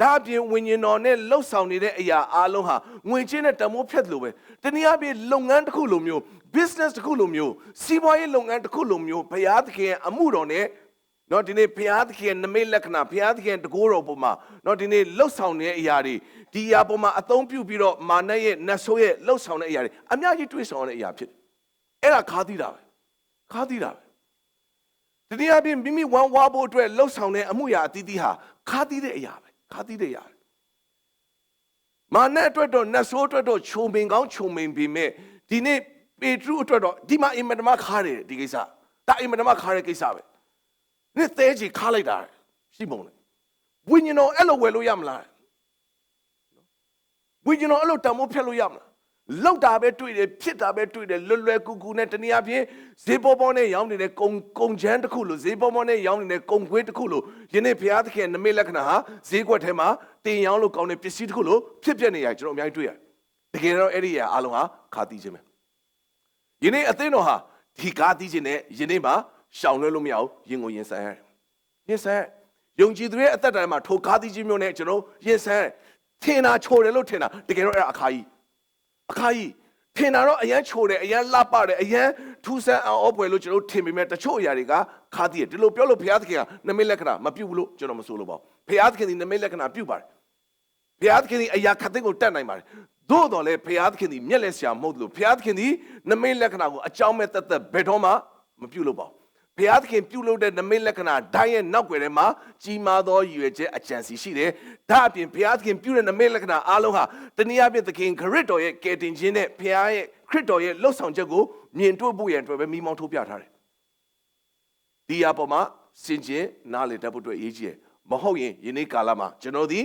ဒါအပြင်ဝိညာဉ်တော်နဲ့လှုပ်ဆောင်နေတဲ့အရာအားလုံးဟာငွေချင်းနဲ့တမိုးဖြတ်လို့ပဲတနည်းအားဖြင့်လုပ်ငန်းတစ်ခုလိုမျိုး business တစ်ခုလိုမျိုးစီးပွားရေးလုပ်ငန်းတစ်ခုလိုမျိုးဘုရားသခင်အမှုတော်နဲ့နော်ဒီနေ့ဘုရားသခင်နမိတ်လက္ခဏာဘုရားသခင်တကိုးတော်ပေါ်မှာနော်ဒီနေ့လှုပ်ဆောင်နေတဲ့အရာတွေဒီအရာပေါ်မှာအသုံးပြုပြီးတော့မာနရဲ့နတ်ဆိုးရဲ့လှုပ်ဆောင်တဲ့အရာတွေအများကြီးတွေ့ဆောင်တဲ့အရာဖြစ်တယ်အဲ့ဒါခါသီးတာပဲခါသီးတာပဲတနည်းအားဖြင့်မိမိဝမ်းဝါဖို့အတွက်လှုပ်ဆောင်တဲ့အမှုရာအသီးသီးဟာခါသီးတဲ့အရာပဲခါသီးတဲ့အရာမာနအတွက်တော့နတ်ဆိုးအတွက်တော့ခြုံပင်ကောင်းခြုံပင်ပေမဲ့ဒီနေ့ပေတရုအတွက်တော့ဒီမှာအင်မတန်မှခါတယ်ဒီကိစ္စဒါအင်မတန်မှခါတဲ့ကိစ္စပဲနေ့သဲကြီးခါလိုက်တာရှိပုံလေဝိညာဉ်တော်အဲ့လိုဝယ်လို့ရမလားဝိညာဉ်တော်အဲ့လိုတန်ဖိုးဖျက်လို့ရမလားလောက်တာပဲတွေ့တယ်ဖြစ်တာပဲတွေ့တယ်လွယ်လွယ်ကူကူနဲ့တနည်းအားဖြင့်ဈေးပေါ်ပေါ်နဲ့ရောင်းနေတဲ့ကုံချမ်းတစ်ခုလို့ဈေးပေါ်ပေါ်နဲ့ရောင်းနေတဲ့ကုံခွေးတစ်ခုလို့ယနေ့ဘုရားသခင်နမိတ်လက္ခဏာဟာဈေးကွက်ထဲမှာတင်ရောင်းလို့ကောင်းတဲ့ပစ္စည်းတစ်ခုလို့ဖြစ်ပြနေရကျွန်တော်အများကြီးတွေ့ရတယ်တကယ်တော့အဲ့ဒီအရာအလုံးဟာခါသီးခြင်းပဲယနေ့အသင်းတော်ဟာဒီခါသီးခြင်းနဲ့ယနေ့မှာရှောင်လွှဲလို့မရဘူးရင်ကိုရင်ဆိုင်ရတယ်ရင်ဆိုင်ယုံကြည်သူရဲ့အသက်တာမှာထိုခါသီးခြင်းမျိုးနဲ့ကျွန်တော်ရင်ဆိုင်ထင်တာချိုတယ်လို့ထင်တာတကယ်တော့အဲ့ဒါအခါကြီးထင်တာတော့အရန်ချိုတယ်အရန်လှပတယ်အရန်ထူးဆန်းအောင်အပွဲလို့ကျွန်တော်ထင်ပေမဲ့တချို့အရာတွေကခါသီးတယ်ဒီလိုပြောလို့ဘုရားသခင်ကနမိတ်လက္ခဏာမပြုဘူးလို့ကျွန်တော်မဆိုလို့ပါဘုရားသခင်ဒီနမိတ်လက္ခဏာပြုပါတယ်ဘုရားသခင်ဒီအရာခတ်သိမ်းကိုတတ်နိုင်ပါတယ်သို့တော်လည်းဘုရားသခင်ဒီမျက်လက်ဆရာမဟုတ်လို့ဘုရားသခင်ဒီနမိတ်လက္ခဏာကိုအကြောင်းမဲ့တသက်ဘယ်တော့မှမပြုလို့ပါဘုရားသခင်ပြုလုပ်တဲ့နမိတ်လက္ခဏာဒိုင်းရဲ့နောက်ွယ်ထဲမှာကြီးမားသောရည်ရွယ်ချက်အကြံစီရှိတယ်။ဒါအပြင်ဘုရားသခင်ပြုတဲ့နမိတ်လက္ခဏာအားလုံးဟာတနည်းအားဖြင့်သခင်ခရစ်တော်ရဲ့ကယ်တင်ခြင်းနဲ့ဘုရားရဲ့ခရစ်တော်ရဲ့လှုပ်ဆောင်ချက်ကိုမြင်တွေ့ဖို့ရန်အတွက်ပဲမိမောင်းထိုးပြထားတယ်။ဒီအပေါ်မှာစင်ကြင်နားလေတတ်ဖို့အတွက်အရေးကြီးတယ်။မဟုတ်ရင်ယနေ့ကာလမှာကျွန်တော်ဒီ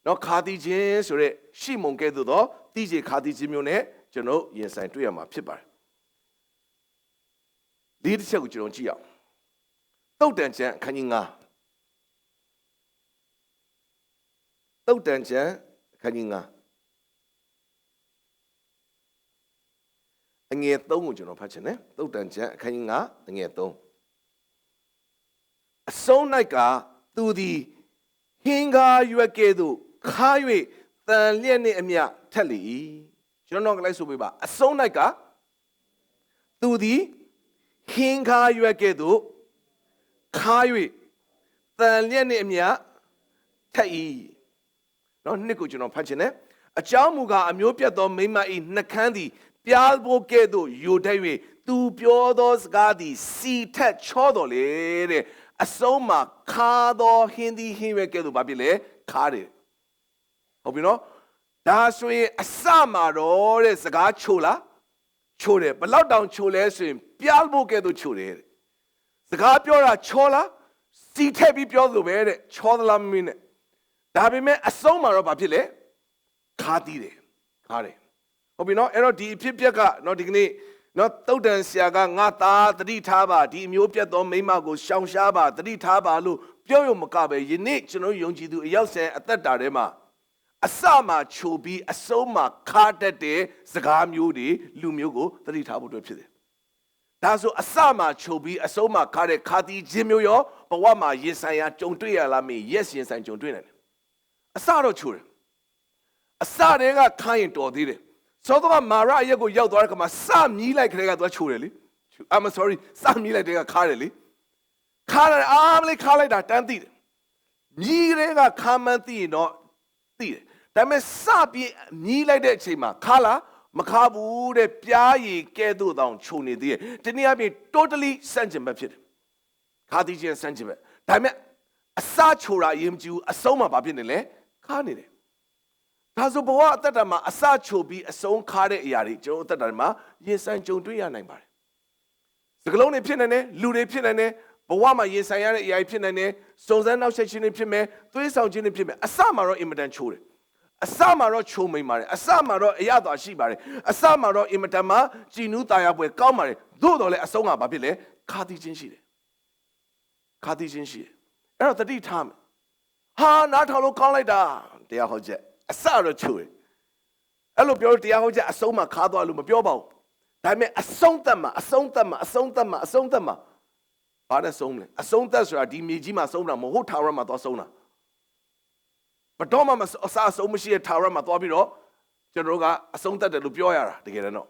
နော်ခါသီးခြင်းဆိုတဲ့ရှိမုန်ကဲ့သို့သောတိကျခါသီးခြင်းမျိုးနဲ့ကျွန်တော်ရင်ဆိုင်တွေ့ရမှာဖြစ်ပါတယ်ဒီတစ်ချက်ကိုကျွန်တော်ကြည့်အောင်တုတ်တန်ကျမ်းအခန်းကြီး9တုတ်တန်ကျမ်းအခန်းကြီး9အငယ်3ကိုကျွန်တော်ဖတ်ချင်တယ်တုတ်တန်ကျမ်းအခန်းကြီး9အငယ်3အဆုံး၌ကသူသည်ဟင်းကားရွက်ကဲ့သို့ခါ၍တန်လျက်နှင့်အမျှထက်လေ၏ကျွန်တော်ကလည်းဆိုပေးပါအဆုံး၌ကသူသည်ဟင်းကားရွက်ကဲ့သို့ခါ၍တန်လျက်နှင့်အမျှထက်၏နော်နှစ်ကိုကျွန်တော်ဖတ်ချင်တယ်အကြောင်းမူကားအမျိုးပြတ်သောမိမ၏နှကန်းသည်ပြားဖို့ကဲ့သို့ယိုတိုက်၍သူပြောသောစကားသည်စီထက်ချောတော်လေတဲ့အဆုံးမှာခါသောဟင်းသည်ဟင်းရွက်ကဲ့သို့ဘာဖြစ်လဲခါတယ်ဟုတ်ပြီနော်ဒါဆိုရင်အစမှာတော့တဲ့စကားချိုလားချိုတယ်ဘလောက်တောင်ချိုလဲဆိုရင်ပြားဖို့ကဲ့သို့ချိုတယ်စကားပြောတာချောလားစီထက်ပြီးပြောလို့ပဲတဲ့ချောသလားမင်းနဲ့ဒါပေမဲ့အဆုံးမှာတော့ဘာဖြစ်လဲခါတီးတယ်ခါတယ်ဟုတ်ပြီနော်အဲ့တော့ဒီအဖြစ်ပြက်ကနော်ဒီကနေ့နော်တုတ်တန်ဆရာကငါသားတတိထားပါဒီအမျိုးပြတ်သောမိမကိုရှောင်ရှားပါတတိထားပါလို့ပြောရုံမကပဲယနေ့ကျွန်တော်ယုံကြည်သူအရောက်ဆဲအသက်တာထဲမှာအစမှာချိုပြီးအဆုံးမှာခါတတ်တဲ့စကားမျိုးတွေလူမျိုးကိုတတိထားဖို့အတွက်ဖြစ်တယ်ဒါဆိုအစမှာချိုပြီးအဆုံးမှာခါတဲ့ခါတီးခြင်းမျိုးရောဘဝမှာရင်ဆိုင်ရာကြုံတွေ့ရလားမေး yes ရင်ဆိုင်ကြုံတွေ့နိုင်တယ်အစတော့ချိုတယ်အစတည်းကခါရင်တော်သေးတယ်သောသောမာရအရက်ကိုရောက်သွားတဲ့ခါမှာစမြည်လိုက်ခရဲကသူကချိုတယ်လေ I'm sorry စမြည်လိုက်တဲ့ကခါတယ်လေခါတယ်အားမလေးခါလိုက်တာတန်းသိတယ်မြည်တဲ့ကခါမှန်းသိရင်တော့သိတယ်ဒါပေမဲ့စပြီးမြည်လိုက်တဲ့အချိန်မှာခါလားမခါဘူးတဲ့ပြားရည်ကဲ့သို့တောင်ခြုံနေသေးတယ်ဒီနေ့အပြင် totally စန့်ကျင်ဘက်ဖြစ်တယ်ခါသိချင်းစန့်ကျင်ဘက်ဒါပေမဲ့အစချိုတာအရင်မကြည့်ဘူးအဆုံးမှာဘာဖြစ်နေလဲခါနေတယ်ဒါဆိုဘဝအသက်တာမှာအစချိုပြီးအဆုံးခါတဲ့အရာတွေကျွန်တော်အသက်တာမှာရင်ဆိုင်ကြုံတွေ့ရနိုင်ပါတယ်စကလုံးတွေဖြစ်နေတယ်လူတွေဖြစ်နေတယ်ဘဝမှာရင်ဆိုင်ရတဲ့အရာတွေဖြစ်နေတယ်စုံစမ်းနောက်ဆက်ခြင်းတွေဖြစ်မယ်သွေးဆောင်ခြင်းတွေဖြစ်မယ်အစမှာတော့အင်မတန်ချိုတယ်အစမှာတော့ချုံမိန်ပါတယ်အစမှာတော့အရသာရှိပါတယ်အစမှာတော့အင်မတန်မှကြည်နူးတာယာပွဲကောင်းပါတယ် သို့တော်လည်းအဆုံးကဘာဖြစ်လဲခါသီးခြင်းရှိတယ်ခါသီးခြင်းရှိတယ်အဲ့တော့တတိထားမယ်ဟာနားထောင်လို့ကောင်းလိုက်တာတရားဟောချက်အစတော့ချိုးတယ်အဲ့လိုပြောလို့တရားဟောချက်အဆုံးမှာခါသွားလို့မပြောပါဘူးဒါပေမဲ့အဆုံးသက်မှာဘာနဲ့ဆုံးလဲအဆုံးသက်ဆိုတာဒီမြေကြီးမှာဆုံးတာမဟုတ်ထာဝရမှာသွားဆုံးတာဘတော်မှအစအဆုံးမရှိတဲ့ထာဝရမှာသွားပြီးတော့ကျွန်တော်ကအဆုံးသက်တယ်လို့ပြောရတာတကယ်တော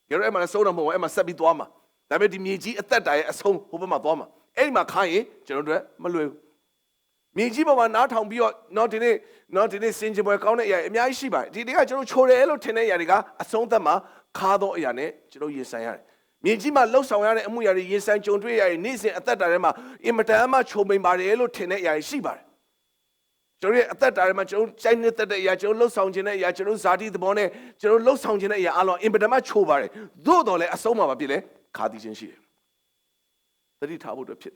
့ကျတော့အဲ့မှာဆုံးတာမဟုတ်ဘူးအဲ့မှာဆက်ပြီးသွားမှာဒါပေမဲ့ဒီမြေကြီးအသက်တာရဲ့အဆုံးဟိုဘက်မှာသွားမှာအဲ့ဒီမှာခိုင်းရင်ကျွန်တော်တို့မလွယ်ဘူးမြေကြီးပေါ်မှာနားထောင်ပြီးတော့ဒီနေ့စင်ကြယ်ပွဲကောင်းတဲ့အရာအများကြီးရှိပါတယ်ဒီနေ့ကကျွန်တော်ချိုတယ်လို့ထင်တဲ့အရာတွေကအဆုံးသက်မှာခါသောအရာနဲ့ကျွန်တော်ရင်ဆိုင်ရတယ်မြေကြီးမှာလှုပ်ဆောင်ရတဲ့အမှုရာတွေရင်ဆိုင်ကြုံတွေ့ရတဲ့နေ့စဉ်အသက်တာထဲမှာအင်မတန်မှချုံမိန်ပါတယ်လို့ထင်တဲ့အရာတွေရှိပါတယ်ကျွန်တော်ရဲ့အသက်တာထဲမှာကျွန်တော်စိုက်နေတဲ့အရာကျွန်တော်လှုပ်ဆောင်ခြင်းတဲ့အရာကျွန်တော်ဇာတိသဘောနဲ့ကျွန်တော်လှုပ်ဆောင်ခြင်းတဲ့အရာအလုံးအင်မတန်မှချိုပါတယ်သို့တော်လည်းအဆုံးမှာဖြစ်လေခါသီးခြင်းရှိတယ်သတိထားဖို့အတွက်ဖြစ်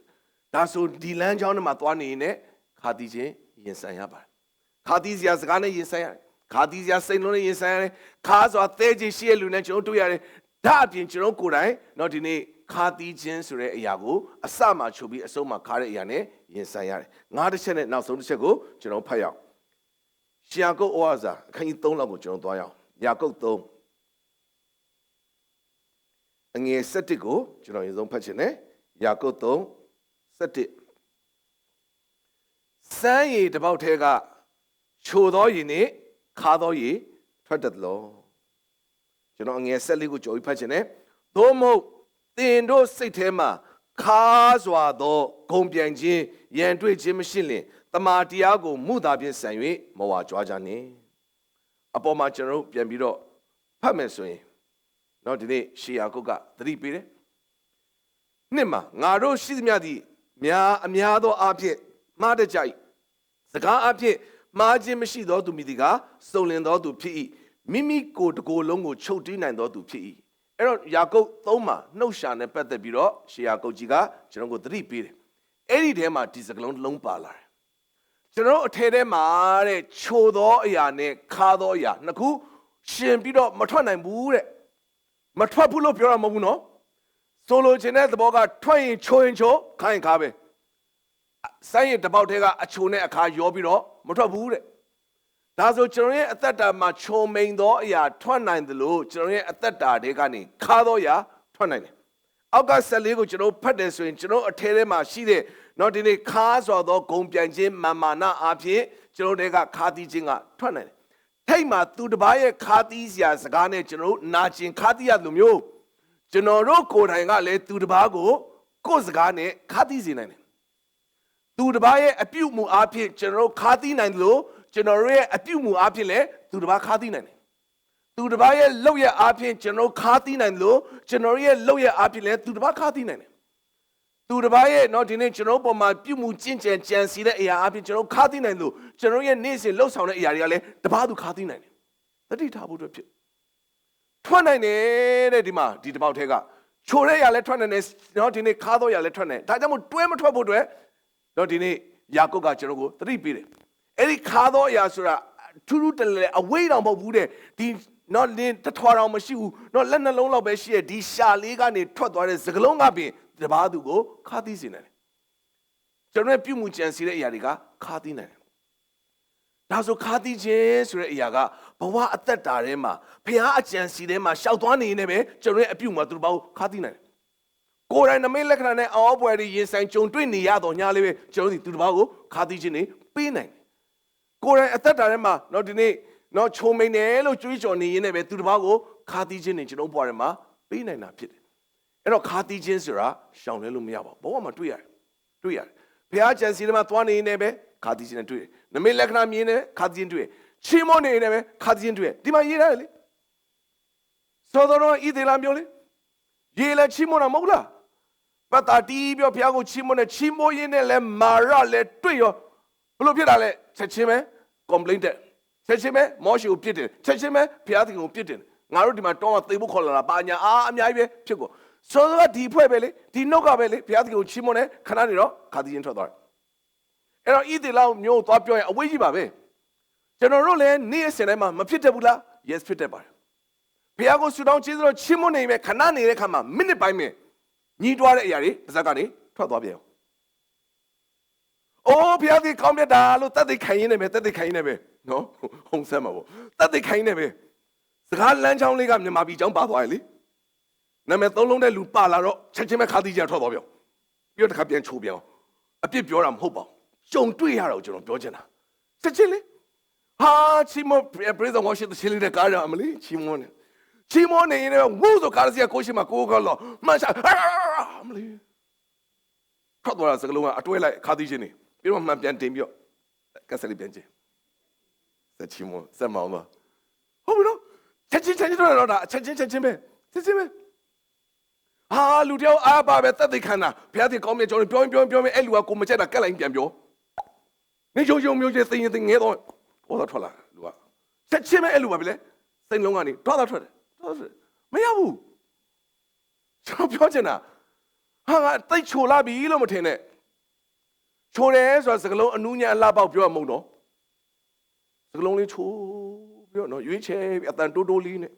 ဒါဆိုဒီလမ်းကြောင်းထဲမှာသွားနေရင်ခါသီးခြင်းရင်ဆိုင်ရပါတယ်ခါသီးစရာစကားနဲ့ရင်ဆိုင်ရတယ်ခါသီးစရာစိတ်လုံးနဲ့ရင်ဆိုင်ရတယ်ခါဆိုတာသဲခြင်းရှိတဲ့လူနဲ့ကျွန်တော်တွေ့ရတယ်ဒါအပြင်ကျွန်တော်ကိုယ်တိုင်ဒီနေ့ခါသီးခြင်းဆိုတဲ့အရာကိုအစမှချုပ်ပြီးအဆုံးမှခါတဲ့အရာနဲ့ရင်ဆိုင်ရတယ်ငါးတစ်ချက်နဲ့နောက်ဆုံးတစ်ချက်ကိုကျွန်တော်ဖတ်ရအောင်ရှယာကုပ်ဩဝါစာအခန်းကြီး3လောက်ကိုကျွန်တော်သွားရအောင်ယာကုပ်3အငယ်7ကိုကျွန်တော်အရင်ဆုံးဖတ်ချင်တယ်ယာကုပ်3 7စမ်းရည်တစ်ပေါက်ထဲကချိုသောရည်နဲ့ခါသောရည်ထွက်တတ်လို့ကျွန်တော်အငယ်14ကိုကြော်ပြီးဖတ်ချင်တယ်သို့မဟုတ်သင်တို့စိတ်ထဲမှာခါစွာသောဂုံပြန်ခြင်းရန်တွေ့ခြင်းမရှိလျင်တမာတရားကိုမှုသာဖြင့်ဆံ၍မဝါကြွားကြနှင့်အပေါ်မှာကျွန်တော်ပြန်ပြီးတော့ဖတ်မယ်ဆိုရင်ဒီနေ့ရှေယာကုတ်ကသတိပေးတယ်နှစ်မှာငါတို့ရှိသမျှသည်အများသောအဖြစ်မှားတကြ၏စကားအဖြစ်မှားခြင်းမရှိသောသူမိသည်ကစုံလင်သောသူဖြစ်၏မိမိကိုယ်တကိုယ်လုံးကိုချုပ်တီးနိုင်သောသူဖြစ်၏အဲ့တော့ယာကုပ်3မှာနှုတ်ရှာနဲ့ပတ်သက်ပြီးတော့ရှေယာကုပ်ကြီးကကျွန်တော်ကိုသတိပေးတယ်အဲ့ဒီထဲမှာဒီစကားလုံးတစ်လုံးပါလာတယ်ကျွန်တော်အထဲထဲမှာတဲ့ချိုသောအရာနဲ့ခါသောအရာနှစ်ခုရှင်ပြီးတော့မထွက်နိုင်ဘူးတဲ့မထွက်ဘူးလို့ပြောတာမဟုတ်ဘူးနော်ဆိုလိုချင်တဲ့သဘောကထွက်ရင်ချိုးရင်ချိုးခါရင်ခါပဲစိုင်းရင်တပေါက်ထဲကအချိုနဲ့အခါရောပြီးတော့မထွက်ဘူးတဲ့ဒါဆိုကျွန်တော်ရဲ့အသက်တာမှာခြုံမိန်သောအရာထွက်နိုင်တယ်လို့ကျွန်တော်ရဲ့အသက်တာတွေကနေခါသောအရာထွက်နိုင်တယ်အောက်က14ကိုကျွန်တော်ဖတ်တယ်ဆိုရင်ကျွန်တော်အထဲထဲမှာရှိတဲ့ဒီနေ့ခါဆိုသောဂုံပြန်ခြင်းမာနအဖြစ်ကျွန်တော်တွေကခါသီးခြင်းကထွက်နိုင်တယ်ထိတ်မှာသူတစ်ပါးရဲ့ခါသီးစရာစကားနဲ့ကျွန်တော်နာကျင်ခါသီးရလူမျိုးကျွန်တော်တို့ကိုယ်တိုင်ကလည်းသူတစ်ပါးကိုကိုယ်စကားနဲ့ခါသီးစေနိုင်တယ်သူတစ်ပါးရဲ့အပြုမှုအဖြစ်ကျွန်တော်ခါသီးနိုင်တယ်လို့ကျွန်တော်ရဲ့အပြုမှုအဖြစ်လည်းသူတစ်ပါးခါသီးနိုင်တယ်သူတစ်ပါးရဲ့လုပ်ရအဖြစ်ကျွန်တော်ခါသီးနိုင်တယ်လို့ကျွန်တော်ရဲ့လုပ်ရအဖြစ်လည်းသူတစ်ပါးခါသီးနိုင်တယ်သူတစ်ပါးရဲ့ဒီနေ့ကျွန်တော်ပေါ်မှာပြုမှုကျင့်ကြံကြံစီတဲ့အရာအဖြစ်ကျွန်တော်ခါသီးနိုင်တယ်လို့ကျွန်တော်ရဲ့နေ့စဉ်လှုပ်ဆောင်တဲ့အရာတွေကလည်းတစ်ပါးသူခါသီးနိုင်တယ်သတိထားဖို့အတွက်ဖြစ်ထွက်နိုင်တယ်တဲ့ဒီမှာဒီတစ်ပေါက်ထဲကချိုတဲ့ရလဲထွက်နိုင်တယ်ဒီနေ့ခါတော့ရလဲထွက်နိုင်ဒါကြောင့်မို့တွဲမထွက်ဖို့အတွက်ဒီနေ့ယာကုပ်ကကျွန်တော်ကိုသတိပေးတယ်အဲ့ဒီခါတော့ရဆိုတာထူးထူးတလဲအဝေးတောင်မဟုတ်ဘူးတဲ့ဒီလင်းတထွာတောင်မရှိဘူးလက်နှလုံးလောက်ပဲရှိရဲ့ဒီရှာလေးကနေထွက်သွားတဲ့စကလုံးကပင်တပါးသူကိုခါသီးစေနိုင်တယ်ကျွန်တော်ပြုမှုကြံစီတဲ့အရာတွေကခါသီးနိုင်တယ်ဒါဆိုခါသီးခြင်းဆိုတဲ့အရာကဘဝအသက်တာထဲမှာဖခင်အကြံစီထဲမှာရှောက်သွားနေနေပဲကျွန်တော်ရဲ့အပြုမှာသူတို့ဘာကိုခါသီးနိုင်တယ်ကိုယ်တိုင်နမိတ်လက္ခဏာနဲ့အောပွဲတွေရင်ဆိုင်ကြုံတွေ့နေရတော့ညာလေးပဲကျွန်တော်ဒီသူတစ်ပါးကိုခါသီးခြင်းနေပေးနိုင်တယ်ကိုယ်တိုင်အသက်တာထဲမှာဒီနေ့ချုံမိန်တယ်လို့ကြွေးကြော်နေရင်းနဲ့ပဲသူတစ်ပါးကိုခါသီးခြင်းနေကျွန်တော်ဘဝထဲမှာပေးနိုင်တာဖြစ်တယ်အဲ့တော့ခါသီးခြင်းဆိုတာရှောင်လဲလို့မရပါဘူးဘဝမှာတွေ့ရတယ်ဘုရားကျန်စီထဲမှာသွားနေနေပဲခါသီးခြင်းနဲ့တွေ့တယ်နမိတ်လက္ခဏာမြင်နေခါသီးခြင်းတွေ့တယ်ချီးမွမ်းနေနေပဲခါသီးခြင်းတွေ့တယ်ဒီမှာရေးရတယ်လေသောတော်ဣသေလမျိုးလေရေးလဲချီးမွမ်းတာမဟုတ်လားပတ်တာတီးပြောဘုရားကိုချီးမွမ်းရင်းနဲ့လဲမာရလဲတွေ့ရောဘလို့ဖြစ်တာလဲချက်ချင်းပဲ complaint တဲ့ချက်ချင်းပဲမောရှိကိုပြစ်တယ်ချက်ချင်းပဲဘုရားသခင်ကိုပြစ်တယ်ငါတို့ဒီမှာတောင်းသိဖို့ခေါ်လာတာပါညာအများကြီးပဲဖြစ်ကိုဆိုတော့ဒီဖွဲ့ပဲလေဒီနှုတ်ကပဲလေဘုရားသခင်ကိုချီးမွမ်းတယ်ခဏနေတော့ခါသီးခြင်းထွက်သွားတယ်အဲ့တော့ဣသေလမျိုးသွားပြောရင်အဝေးကြီးပါပဲကျွန်တော်တို့လည်းနေ့အစဉ်တိုင်းမှာမဖြစ်တတ်ဘူးလား yes ဖြစ်တတ်ပါတယ်ဘုရားကိုဆုတောင်းကျေးဇူးတော်ချီးမွမ်းနေမယ်ခဏနေတဲ့ခါမှာမိနစ်ပိုင်းပဲ ညီးတွားတဲ့အရာတွေပါဇက်ကနေထွက်သွားပြန်အိုးဘုရားသည်ကောင်းမြတ်တာလို့တတ်သိခိုင်းရင်းနဲ့ပဲတတ်သိခိုင်းနေပဲနော်ဟုံဆက်မှာပေါ့တတ်သိခိုင်းနေပဲစကားလမ်းချောင်းလေးကမြန်မာပြည်ကျောင်းပါသွားရလေနာမည်သုံးလုံးတဲ့လူပါလာတော့ချက်ချင်းပဲခါသီးကြထွက်သွားပြန်ပြီးတော့တစ်ခါပြန်ချိုးပြန်အပြစ်ပြောတာမဟုတ်ပါဘူးကြုံတွေ့ရတော့ကျွန်တော်ပြောချင်တာချက်ချင်းလေဟာချီမိုပရိသတ်ဝါရှိတဲ့ချင်းလေးတဲ့ကားရအမလေးချီမိုနေရင်လည်းဝူးဆိုကားစီကိုရှိမှာကိုကတော့မှန်ရှာအမလေးခတ်သွားတာစကလုံးကအတွဲလိုက်ခါသီးချင်းနေပြီးတော့မှန်ပြန်တင်ပြီးတော့ကက်စလေးပြန်ကျင်းစချီမိုစမောင်းတော့ဟုတ်ပြီနော်ချက်ချင်းတော့ဒါချက်ချင်းပဲဟာလူတယောက်အားပါပဲတက်သိခန္ဓာဘုရားသခင်ကောင်းမြတ်ကြောင်းပြောအဲ့လူကကိုမချက်တာကက်လိုက်ပြန်ပြောနေရုံမျိုးချင်းသိရင်ငဲတော့ဟောတော့ထွက်လာလူကချက်ချင်းပဲအဲ့လူပါပဲလေစိတ်လုံးကနေထွက်တယ်မရဘူးကျွန်တော်ပြောချင်တာဟာငါတိတ်ချိုလာပြီလို့မထင်နဲ့ချိုတယ်ဆိုတာစကလုံးအနူးညံ့အလှပေါက်ပြောမှမဟုတ်တော့စကလုံးလေးချိုပြီးတော့နော်ရွေးချယ်ပြီးအတန်တိုးလေးနဲ့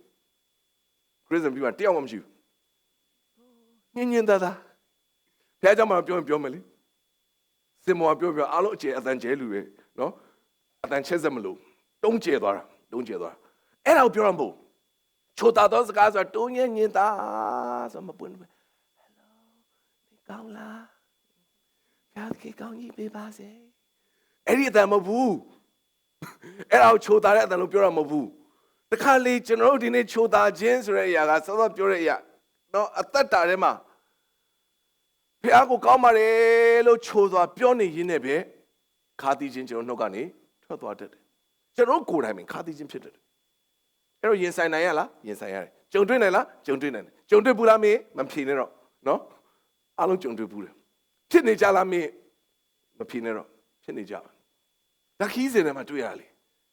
ခရစ်ယာန်ပြည်မှာတယောက်မှမရှိဘူးညင်သားဘုရားကြောင့်မပြောမယ်လေစင်မောပြောအားလုံးအတန်ကျဲလူပဲနော်အတန်ချက်စက်မလို့တုံးကျဲသွားတာအဲ့ဒါကိုပြောရမလို့ချိုတာတော့စကားဆိုတာတုံးညင်သားဆိုမပွင့်ဘူး Hello နေကောင်းလားဘုရားကေကောင်းကြီးပေးပါစေအဲ့ဒီအတန်မဟုတ်ဘူးအဲ့ဒါကိုချိုတာတဲ့အတန်လို့ပြောရမဟုတ်ဘူးတခါလေကျွန်တော်တို့ဒီနေ့ချိုတာခြင်းဆိုတဲ့အရာကစောစောပြောတဲ့အရာနော်အသက်တာထဲမှာဘုရားကိုကောင်းပါတယ်လို့ချိုစွာပြောနေရင်းနဲ့ပဲခါသီးခြင်းကျွန်တော်နှုတ်ကနေထွက်သွားတတ်တယ်ကျွန်တော်ကိုယ်တိုင်ပင်ခါသီးခြင်းဖြစ်တတ်တယ်အဲ့တော့ရင်ဆိုင်နိုင်ရလားရင်ဆိုင်ရတယ်ကြုံတွေ့နိုင်လားကြုံတွေ့နိုင်တယ်ကြုံတွေ့ဘူးလားမေးမဖြေနဲ့တော့နော်အားလုံးကြုံတွေ့ဘူးတယ်ဖြစ်နေကြလားမေးမဖြေနဲ့တော့ဖြစ်နေကြပါဒါခီးစင်ထဲမှာတွေ့ရလေ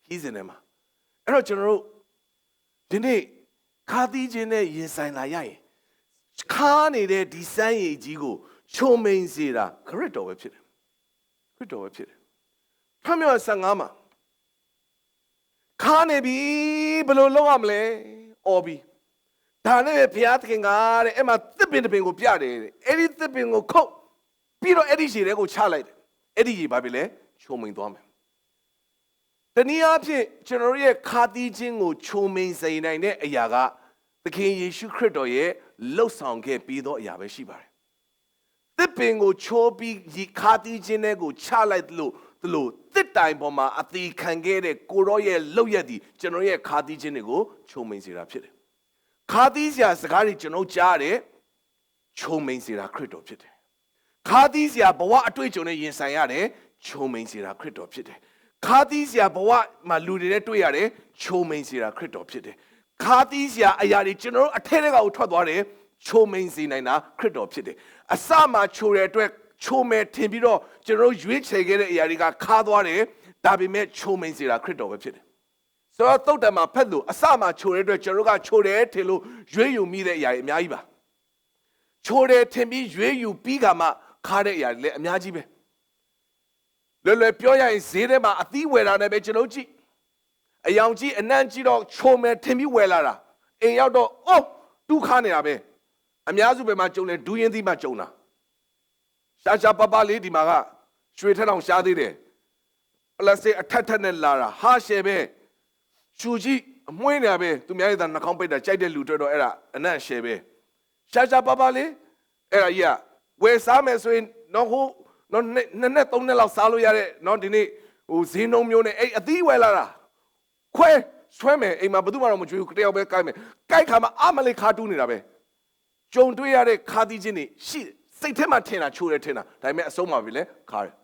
ခီးစင်ထဲမှာအဲ့တော့ကျွန်တော်တို့ဒီနေ့ခါသီးခြင်းနဲ့ရင်ဆိုင်လာရရင်ခါနေတဲ့ဒီစမ်းရည်ကြီးကိုချုံမိန်စေတာခရစ်တော်ပဲဖြစ်တယ်ခရစ်တော်ပဲဖြစ်တယ်ဖတ်မြော်15မှာခါနေပြီဘယ်လိုလုပ်ရမလဲအော်ပြီဒါနဲ့ဘုရားသခင်ကတဲ့အဲ့မှာသစ်ပင်တစ်ပင်ကိုပြတယ်တဲ့အဲ့ဒီသစ်ပင်ကိုခုတ်ပြီးတော့အဲ့ဒီရေတွေကိုချလိုက်တယ်အဲ့ဒီရေဘာဖြစ်လဲချုံမိန်သွားမယ်တနည်းအားဖြင့်ကျွန်တော်ရဲ့ခါသီးခြင်းကိုချုံမိန်စေနိုင်တဲ့အရာကသခင်ယေရှုခရစ်တော်ရဲ့လှုပ်ဆောင်ခဲ့ပြီးသောအရာပဲရှိပါတယ်သစ်ပင်ကိုချိုးပြီးခါသီးခြင်းတွေကိုချလိုက်လို့သစ်တိုင်ပေါ်မှာအသေးခံခဲ့တဲ့ကိုရောရဲ့လှုပ်ရက်သည်ကျွန်တော်ရဲ့ခါသီးခြင်းတွေကိုချုံမိန်စေတာဖြစ်တယ်ခါသီးစရာစကားတွေကျွန်တော်ကြားတယ်ချုံမိန်စေတာခရစ်တော်ဖြစ်တယ်ခါသီးစရာဘဝအတွေ့အကြုံနဲ့ရင်ဆိုင်ရတယ်ချုံမိန်စေတာခရစ်တော်ဖြစ်တယ်ခါသီးစရာဘဝမှာလူတွေနဲ့တွေ့ရတယ်ချုံမိန်စေတာခရစ်တော်ဖြစ်တယ်ခါသီးစရာအရာတွေကျွန်တော်တို့အထက်တွေကထွက်သွားတယ်ချိုမိန်စေနိုင်တာခရစ်တော်ဖြစ်တယ်အစမှာချိုတဲ့အတွက်ချိုမယ်ထင်ပြီးတော့ကျွန်တော်တို့ရွေးချယ်ခဲ့တဲ့အရာတွေကခါသွားတယ်ဒါပေမဲ့ချိုမိန်စေတာခရစ်တော်ပဲဖြစ်တယ်ဆိုတော့တုတ်တံမှာဖက်လို့အစမှာချိုတဲ့အတွက်ကျွန်တော်တို့ကချိုတယ်ထင်လို့ရွေးယူမိတဲ့အရာတွေအများကြီးပါချိုတယ်ထင်ပြီးရွေးယူပြီးကမှခါတဲ့အရာတွေလည်းအများကြီးပဲလွယ်ပြောရရင်ဈေးထဲမှာအသီးဝယ်တာနဲ့ပဲကျွန်တော်ကြည့်အယောင်ကြီးအနံ့ကြီးတော့ချိုမယ်ထင်ပြီးဝယ်လာတာအိမ်ရောက်တော့အိုးတူးခါနေတာပဲအများစုပဲမှာကြုံတယ်ဒူးရင်းသီးမှကြုံတာရှာပလေးဒီမှာကရွှေထက်တောင်ရှားသေးတယ်ပလတ်စတစ်အထက်နဲ့လာတာဟာရှယ်ပဲချူကြီးအမွှေးနေပဲသူများရဲ့နှာခေါင်းပိတ်တာကြိုက်တဲ့လူတွေတော့အဲ့ဒါအနံ့ရှယ်ပဲရှာလေးအဲ့ဒါကြီးကဝယ်စားမယ်ဆိုရင်တော့ဟိုနော်နှစ်သုံးနှစ်လောက်စားလို့ရတဲ့နော်ဒီနေ့ဟိုဈေးနှုန်းမျိုးနဲ့အဲ့အသီးဝယ်လာတာခွဲဆွဲမယ်အိမ်မှာဘယ်သူမှတော့မကြွေးဘူးတယောက်ပဲကိုက်မယ်ကိုက်ခါမှာအမလေးခါတူးနေတာပဲကြုံတွေ့ရတဲ့ခါသီးခြင်းတွေရှိစိတ်ထဲမှာထင်တာချိုးတယ်ထင်တာဒါပေမဲ့အဆုံးမှာပြီလဲခါတယ်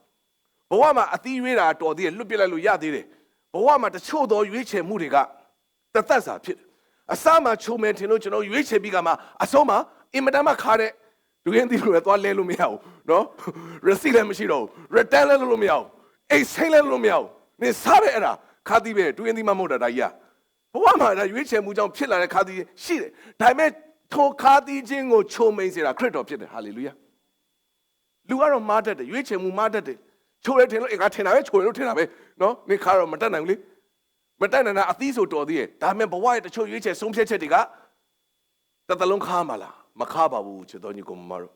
ဘဝမှာအသီးရွေးတာတော်သေးတယ်လွတ်ပြလိုက်လို့ရသေးတယ်ဘဝမှာတချို့သောရွေးချယ်မှုတွေကတသက်စာဖြစ်တယ်အစမှာချိုးမယ်ထင်လို့ကျွန်တော်ရွေးချယ်ပြီးကမှအဆုံးမှာအင်မတန်မှခါတဲ့လူရင်းသီးလို့သွားလဲလို့မရဘူးနော် receipt လည်းမရှိတော့ဘူး return လည်းလုပ်လို့မရဘူး exchange လည်းလုပ်လို့မရဘူးနေစားပဲအဲ့ဒါခါသီးပဲလူရင်းသီးမှမဟုတ်တာဒါကြီးကဘဝမှာဒါရွေးချယ်မှုကြောင့်ဖြစ်လာတဲ့ခါသီးရှိတယ်ဒါပေမဲ့ထိုခါသီးခြင်းကိုချုံမိန်စေတာခရစ်တော်ဖြစ်တယ်ဟာလေလုယာလူကတော့မားတတ်တယ်ရွေးချယ်မှုမားတတ်တယ်ချိုးရဲထင်လို့ငါထင်တာပဲချိုးရဲလို့ထင်တာပဲနော်နေခါတော့မတတ်နိုင်ဘူးလေမတတ်နိုင်တာအသီးဆိုတော်သေးရဲ့ဒါပေမဲ့ဘဝရဲ့တချို့ရွေးချယ်ဆုံးဖြတ်ချက်တွေကတသလုံးခါမှာလားမ Makababu, Chedonico Maro,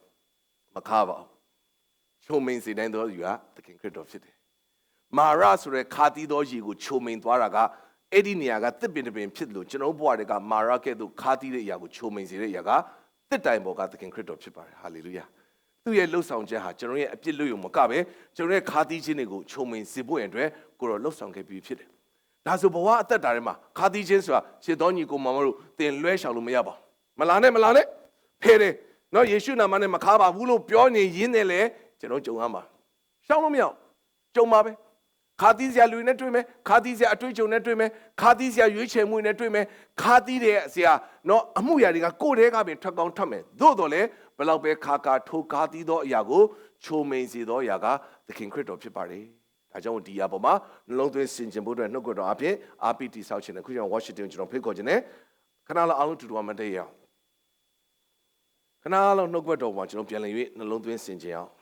Makaba, Chomin Sinendo, you are the king of city. Marasure Kati Doji, would Chomin Dwaraga, Ediniaga, the Binabin Pitlu, General Boarega, Marake, do Kati Yagu, Chomin Yaga, the time Boga, the king of Chipar, hallelujah. သူရဲ့လှုပ်ဆောင်ချက်ဟာကျွန်တော်ရဲ့အပြစ်လွတ်ရုံမကပဲကျွန်တော်ရဲ့ခါသီးခြင်းတွေကိုချုံမိန်စေဖို့ရန်အတွက်ကိုရောလှုပ်ဆောင်ခဲ့ပြီးဖြစ်တယ်။ဒါဆိုဘဝအသက်တာထဲမှာခါသီးခြင်းဆိုတာရှေ့တော်ညီကိုမမတို့တင်လွှဲရှောင်လို့မရပါဘူး။မလာနဲ့ဖယ်တယ်။နော်ယေရှုနာမနဲ့မခါပါဘူးလို့ပြောနေရင်းနဲ့လေကျွန်တော်ကြုံရမှာ။ရှောင်လို့မရအောင်ကြုံပါပဲ။ခါသီးစရာလူတွေနဲ့တွေ့မယ်။ခါသီးစရာအတွေ့အကြုံနဲ့တွေ့မယ်။ခါသီးစရာရွေးချယ်မှုနဲ့တွေ့မယ်။ခါသီးတဲ့စရာနော်အမှုရာတွေကကိုယ်တည်းကပင်ထွက်ကောင်းထွက်မယ်။သို့တော်လည်းဘယ်လောက်ပဲခါထိုးကားသီးသောအရာကိုချိုမိန်စေသောအရာကသခင်ခရစ်တော်ဖြစ်ပါတယ်။ဒါကြောင့်ဒီအရာပေါ်မှာနှလုံးသွင်းဆင်ခြင်ဖို့အတွက်နှုတ်ကတော်အပြင်အာပိတိဆောက်ခြင်းနဲ့ခုကြောင့် Washington ကျွန်တော်ဖိတ်ခေါ်ခြင်းနဲ့ခဏလောက်အားလုံးတူတူမတည့်ရအောင်ခဏလောက်နှုတ်ကတော်မှာကျွန်တော်ပြန်လည်၍နှလုံးသွင်းဆင်ခြင်အောင်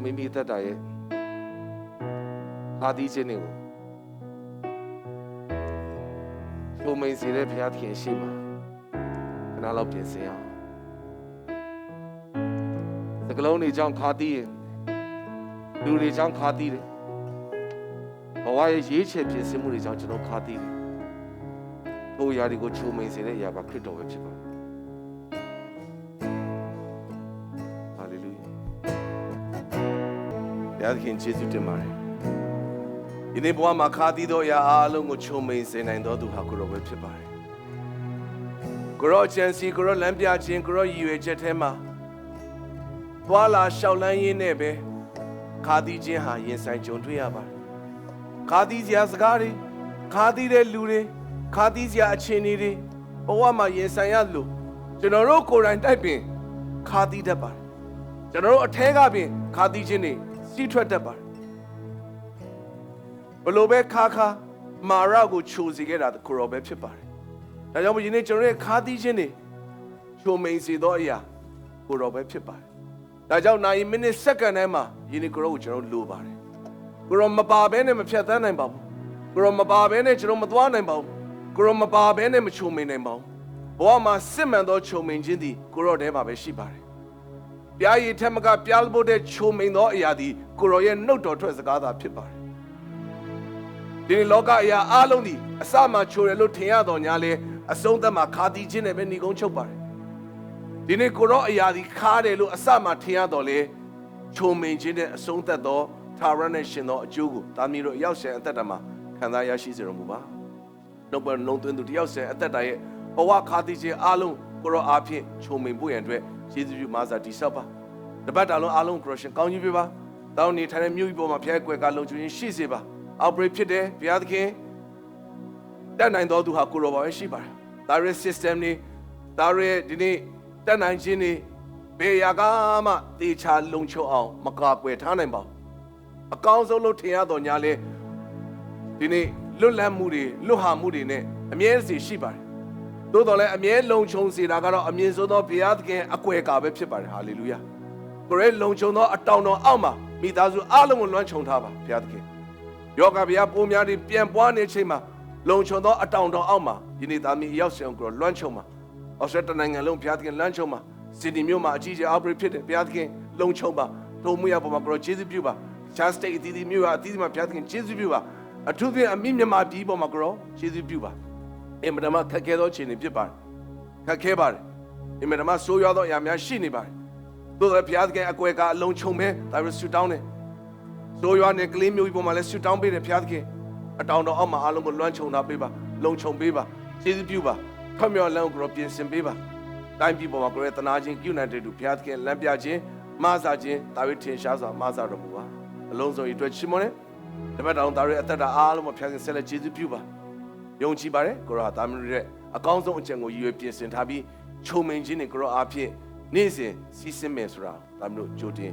မိမိသက်တာရဲ့ခါသီးခြင်းတွေကိုချုံမိန်စေတဲ့ဘုရားသခင်ရှိမှာခဏလောက်ပြင်ဆင်အောင်စကလုံးတွေကြောင့်ခါသီးရင်လူတွေကြောင့်ခါသီးတယ်ဘဝရဲ့ရေးချယ်ပြင်ဆင်မှုတွေကြောင့်ကျွန်တော်ခါသီးတယ်ဟိုຢာတွေကိုချုံမိန်စေတဲ့အရာကခရစ်တော်ပဲဖြစ်ပါတယ်ဘုရားသခင်ကျေးဇူးတင်ပါတယ်။ဒီနေ့ဘဝမှာခါသီးသောအရာအလုံးကိုချုံမိန်စေနိုင်တော်သူဟာကိုရောပဲဖြစ်ပါတယ်။ကိုရောချန်စီကိုရောလမ်းပြခြင်းကိုရောရည်ရွယ်ချက်ထဲမှာသွားလာရှောက်လန်းရင်းနဲ့ပဲခါသီးခြင်းဟာရင်ဆိုင်ကြုံတွေ့ရပါတယ်။ခါသီးစရာစကားတွေခါသီးတဲ့လူတွေခါသီးစရာအခြေအနေတွေဘဝမှာရင်ဆိုင်ရလို့ကျွန်တော်တို့ကိုယ်တိုင်တိုက်ပင်ခါသီးတတ်ပါတယ်။ကျွန်တော်တို့အထဲကပင်ခါသီးခြင်းတွေစီးထွက်တတ်ပါတယ်ဘလို့ပဲခါမာရကိုချိုစေခဲ့တာကိုရောပဲဖြစ်ပါတယ်ဒါကြောင့်ဒီနေ့ကျွန်တော်ရဲ့ခါသီးခြင်းတွေချိုမိန်စေသောအရာကိုရောပဲဖြစ်ပါတယ်ဒါကြောင့်နိုင်မိနစ်စက္ကန့်တိုင်းမှာယနေ့ကိုရောကိုကျွန်တော်လိုပါတယ်ကိုရောမပါဘဲနဲ့မဖြတ်သန်းနိုင်ပါဘူးကိုရောမပါဘဲနဲ့ကျွန်တော်မသွားနိုင်ပါဘူးကိုရောမပါဘဲနဲ့မချိုမိန်နိုင်ပါဘူးဘဝမှာစစ်မှန်သောချိုမိန်ခြင်းသည်ကိုရောထဲမှာပဲရှိပါတယ်ပြားရည်ထက်မကပြားဖို့တဲ့ချိုမိန်သောအရာသည်ကိုရောရဲ့နှုတ်တော်ထွက်စကားသာဖြစ်ပါတယ်ဒီလောကအရာအလုံးသည်အစမှချိုတယ်လို့ထင်ရတော်ညာလဲအဆုံးသတ်မှာခါသီးခြင်းနဲ့ပဲညီကုန်းချုပ်ပါတယ်ဒီနေ့ကိုရောအရာသည်ခါတယ်လို့အစမှထင်ရတော်လဲချိုမိန်ခြင်းနဲ့အဆုံးသတ်သောထာဝရနဲ့ရှင်သောအကျိုးကိုတာမီးတို့ရောက်ဆံအသက်တာမှာခံစားရရှိစေတော်မူပါနှုတ်ပေါ်လုံးသွင်းသူတယောက်ဆံအသက်တာရဲ့ဘဝခါသီးခြင်းအလုံးကိုရောအားဖြင့်ချိုမိန်ဖို့ရန်အတွက်ယေရှုပြုမာစာတိဆောက်ပါတပတ်တာလုံးအလုံးကရောရှင်ကောင်းကြီးပြပါတောင်းနေထိုင်တဲ့မြို့ကြီးပေါ်မှာဖျက်ကွယ်ကလုံခြုံရေးရှိစေပါအောက်ဘရိတ်ဖြစ်တယ်ဘုရားသခင်တတ်နိုင်တော်သူဟာကိုရောပါပဲရှိပါတယ်ဒါရဲ system နေဒါရဲဒီနေ့တတ်နိုင်ခြင်းနေဘယ်ရာကမှတေချာလုံခြုံအောင်မကာကွယ်ထားနိုင်ပါဘူးအကောင်းဆုံးလို့ထင်ရတော်ညာလဲဒီနေ့လွတ်လပ်မှုတွေလွတ်ဟာမှုတွေနဲ့အမြဲစီရှိပါတယ်သို့တော်လည်းအမြဲလုံခြုံစေတာကတော့အမြင့်ဆုံးသောဘုရားသခင်အကွယ်ကာပဲဖြစ်ပါတယ်ဟာလေလုယာကိုရဲလုံခြုံသောအတောင်တော်အောက်မှာမိသားစုအားလုံးကိုလွှမ်းခြုံထားပါဘုရားသခင်ယောဂဗျာပိုးများတွေပြန်ပွားနေချိန်မှာလုံခြုံသောအတောင်တော်အောက်မှာဒီနေ့သားမီးရောက်ဆောင်ကိုလွှမ်းခြုံပါအော်စတနိုင်ငံလုံးဘုရားသခင်လွှမ်းခြုံပါစီဒီမြို့မှာအကြီးကျယ်အောက်ဘရိတ်ဖြစ်တယ်ဘုရားသခင်လုံခြုံပါထုံမှုရပေါ်မှာကိုရောကျေးဇူးပြုပါချာစတိတ်အသီးသီးမြို့အသီးသီးမှာဘုရားသခင်ကျေးဇူးပြုပါအထူးဖြင့်အမိမြန်မာပြည်ပေါ်မှာကိုရောကျေးဇူးပြုပါအင်မတန်မှခက်ခဲသောခြေနေဖြစ်ပါတယ်ခက်ခဲပါတယ်အင်မတန်မှဆိုးရွားသောအရာများရှိနေပါတယ်သို့သောဘုရားသခင်အကွယ်ကအလုံးချုံပဲဒါပေမဲ့ဆူတောင်းတယ်ဆိုးရွားတဲ့ကလေးမျိုးကြီးပေါ်မှာလည်းဆူတောင်းပေးတယ်ဘုရားသခင်အတောင်တော်အောက်မှာအားလုံးကိုလွှမ်းခြုံထားပေးပါလုံခြုံပေးပါကျေးဇူးပြုပါထွတ်မြောက်လမ်းကိုပြင်ဆင်ပေးပါတိုင်းပြည်ပေါ်မှာကိုယ်ရဲ့တနာခြင်းပြုနိုင်တဲ့သူဘုရားသခင်လမ်းပြခြင်းမဆာခြင်းဒါဝိထင်ရှားစွာမဆာတော်မူပါအလုံးစုံဤအတွက်ချီးမွမ်းတယ်တပတ်တောင်ဒါဝိအသက်တာအားလုံးမှာဘုရားသခင်ဆက်လက်ကျေးဇူးပြုပါယုံကြည်ပါတယ်ကိုရောဟာတာမန်ရဲ့အကောင်းဆုံးအကျင့်ကိုရည်ရွယ်ပြင်ဆင်ထားပြီးချုံမိန်ခြင်းနဲ့ကိုရောအားဖြင့်နေ့စဉ်စီးဆင်းမယ်ဆိုတာဒါမျိုးကြိုတင်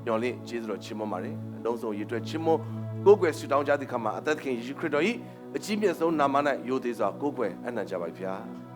ညှော်လင့်ကျေးဇူးတော်ချီးမွမ်းပါတယ်အလုံးစုံရည်အတွက်ချီးမွမ်း ကိုယ်ွယ်ဆူတောင်းကြသည့်ခါမှာအသက်ခင်ယေရှုခရစ်တော်၏အကြီးမြတ်ဆုံးနာမ၌ယိုသေးစွာကိုယ်ွယ်အနံ့ကြပါဖျား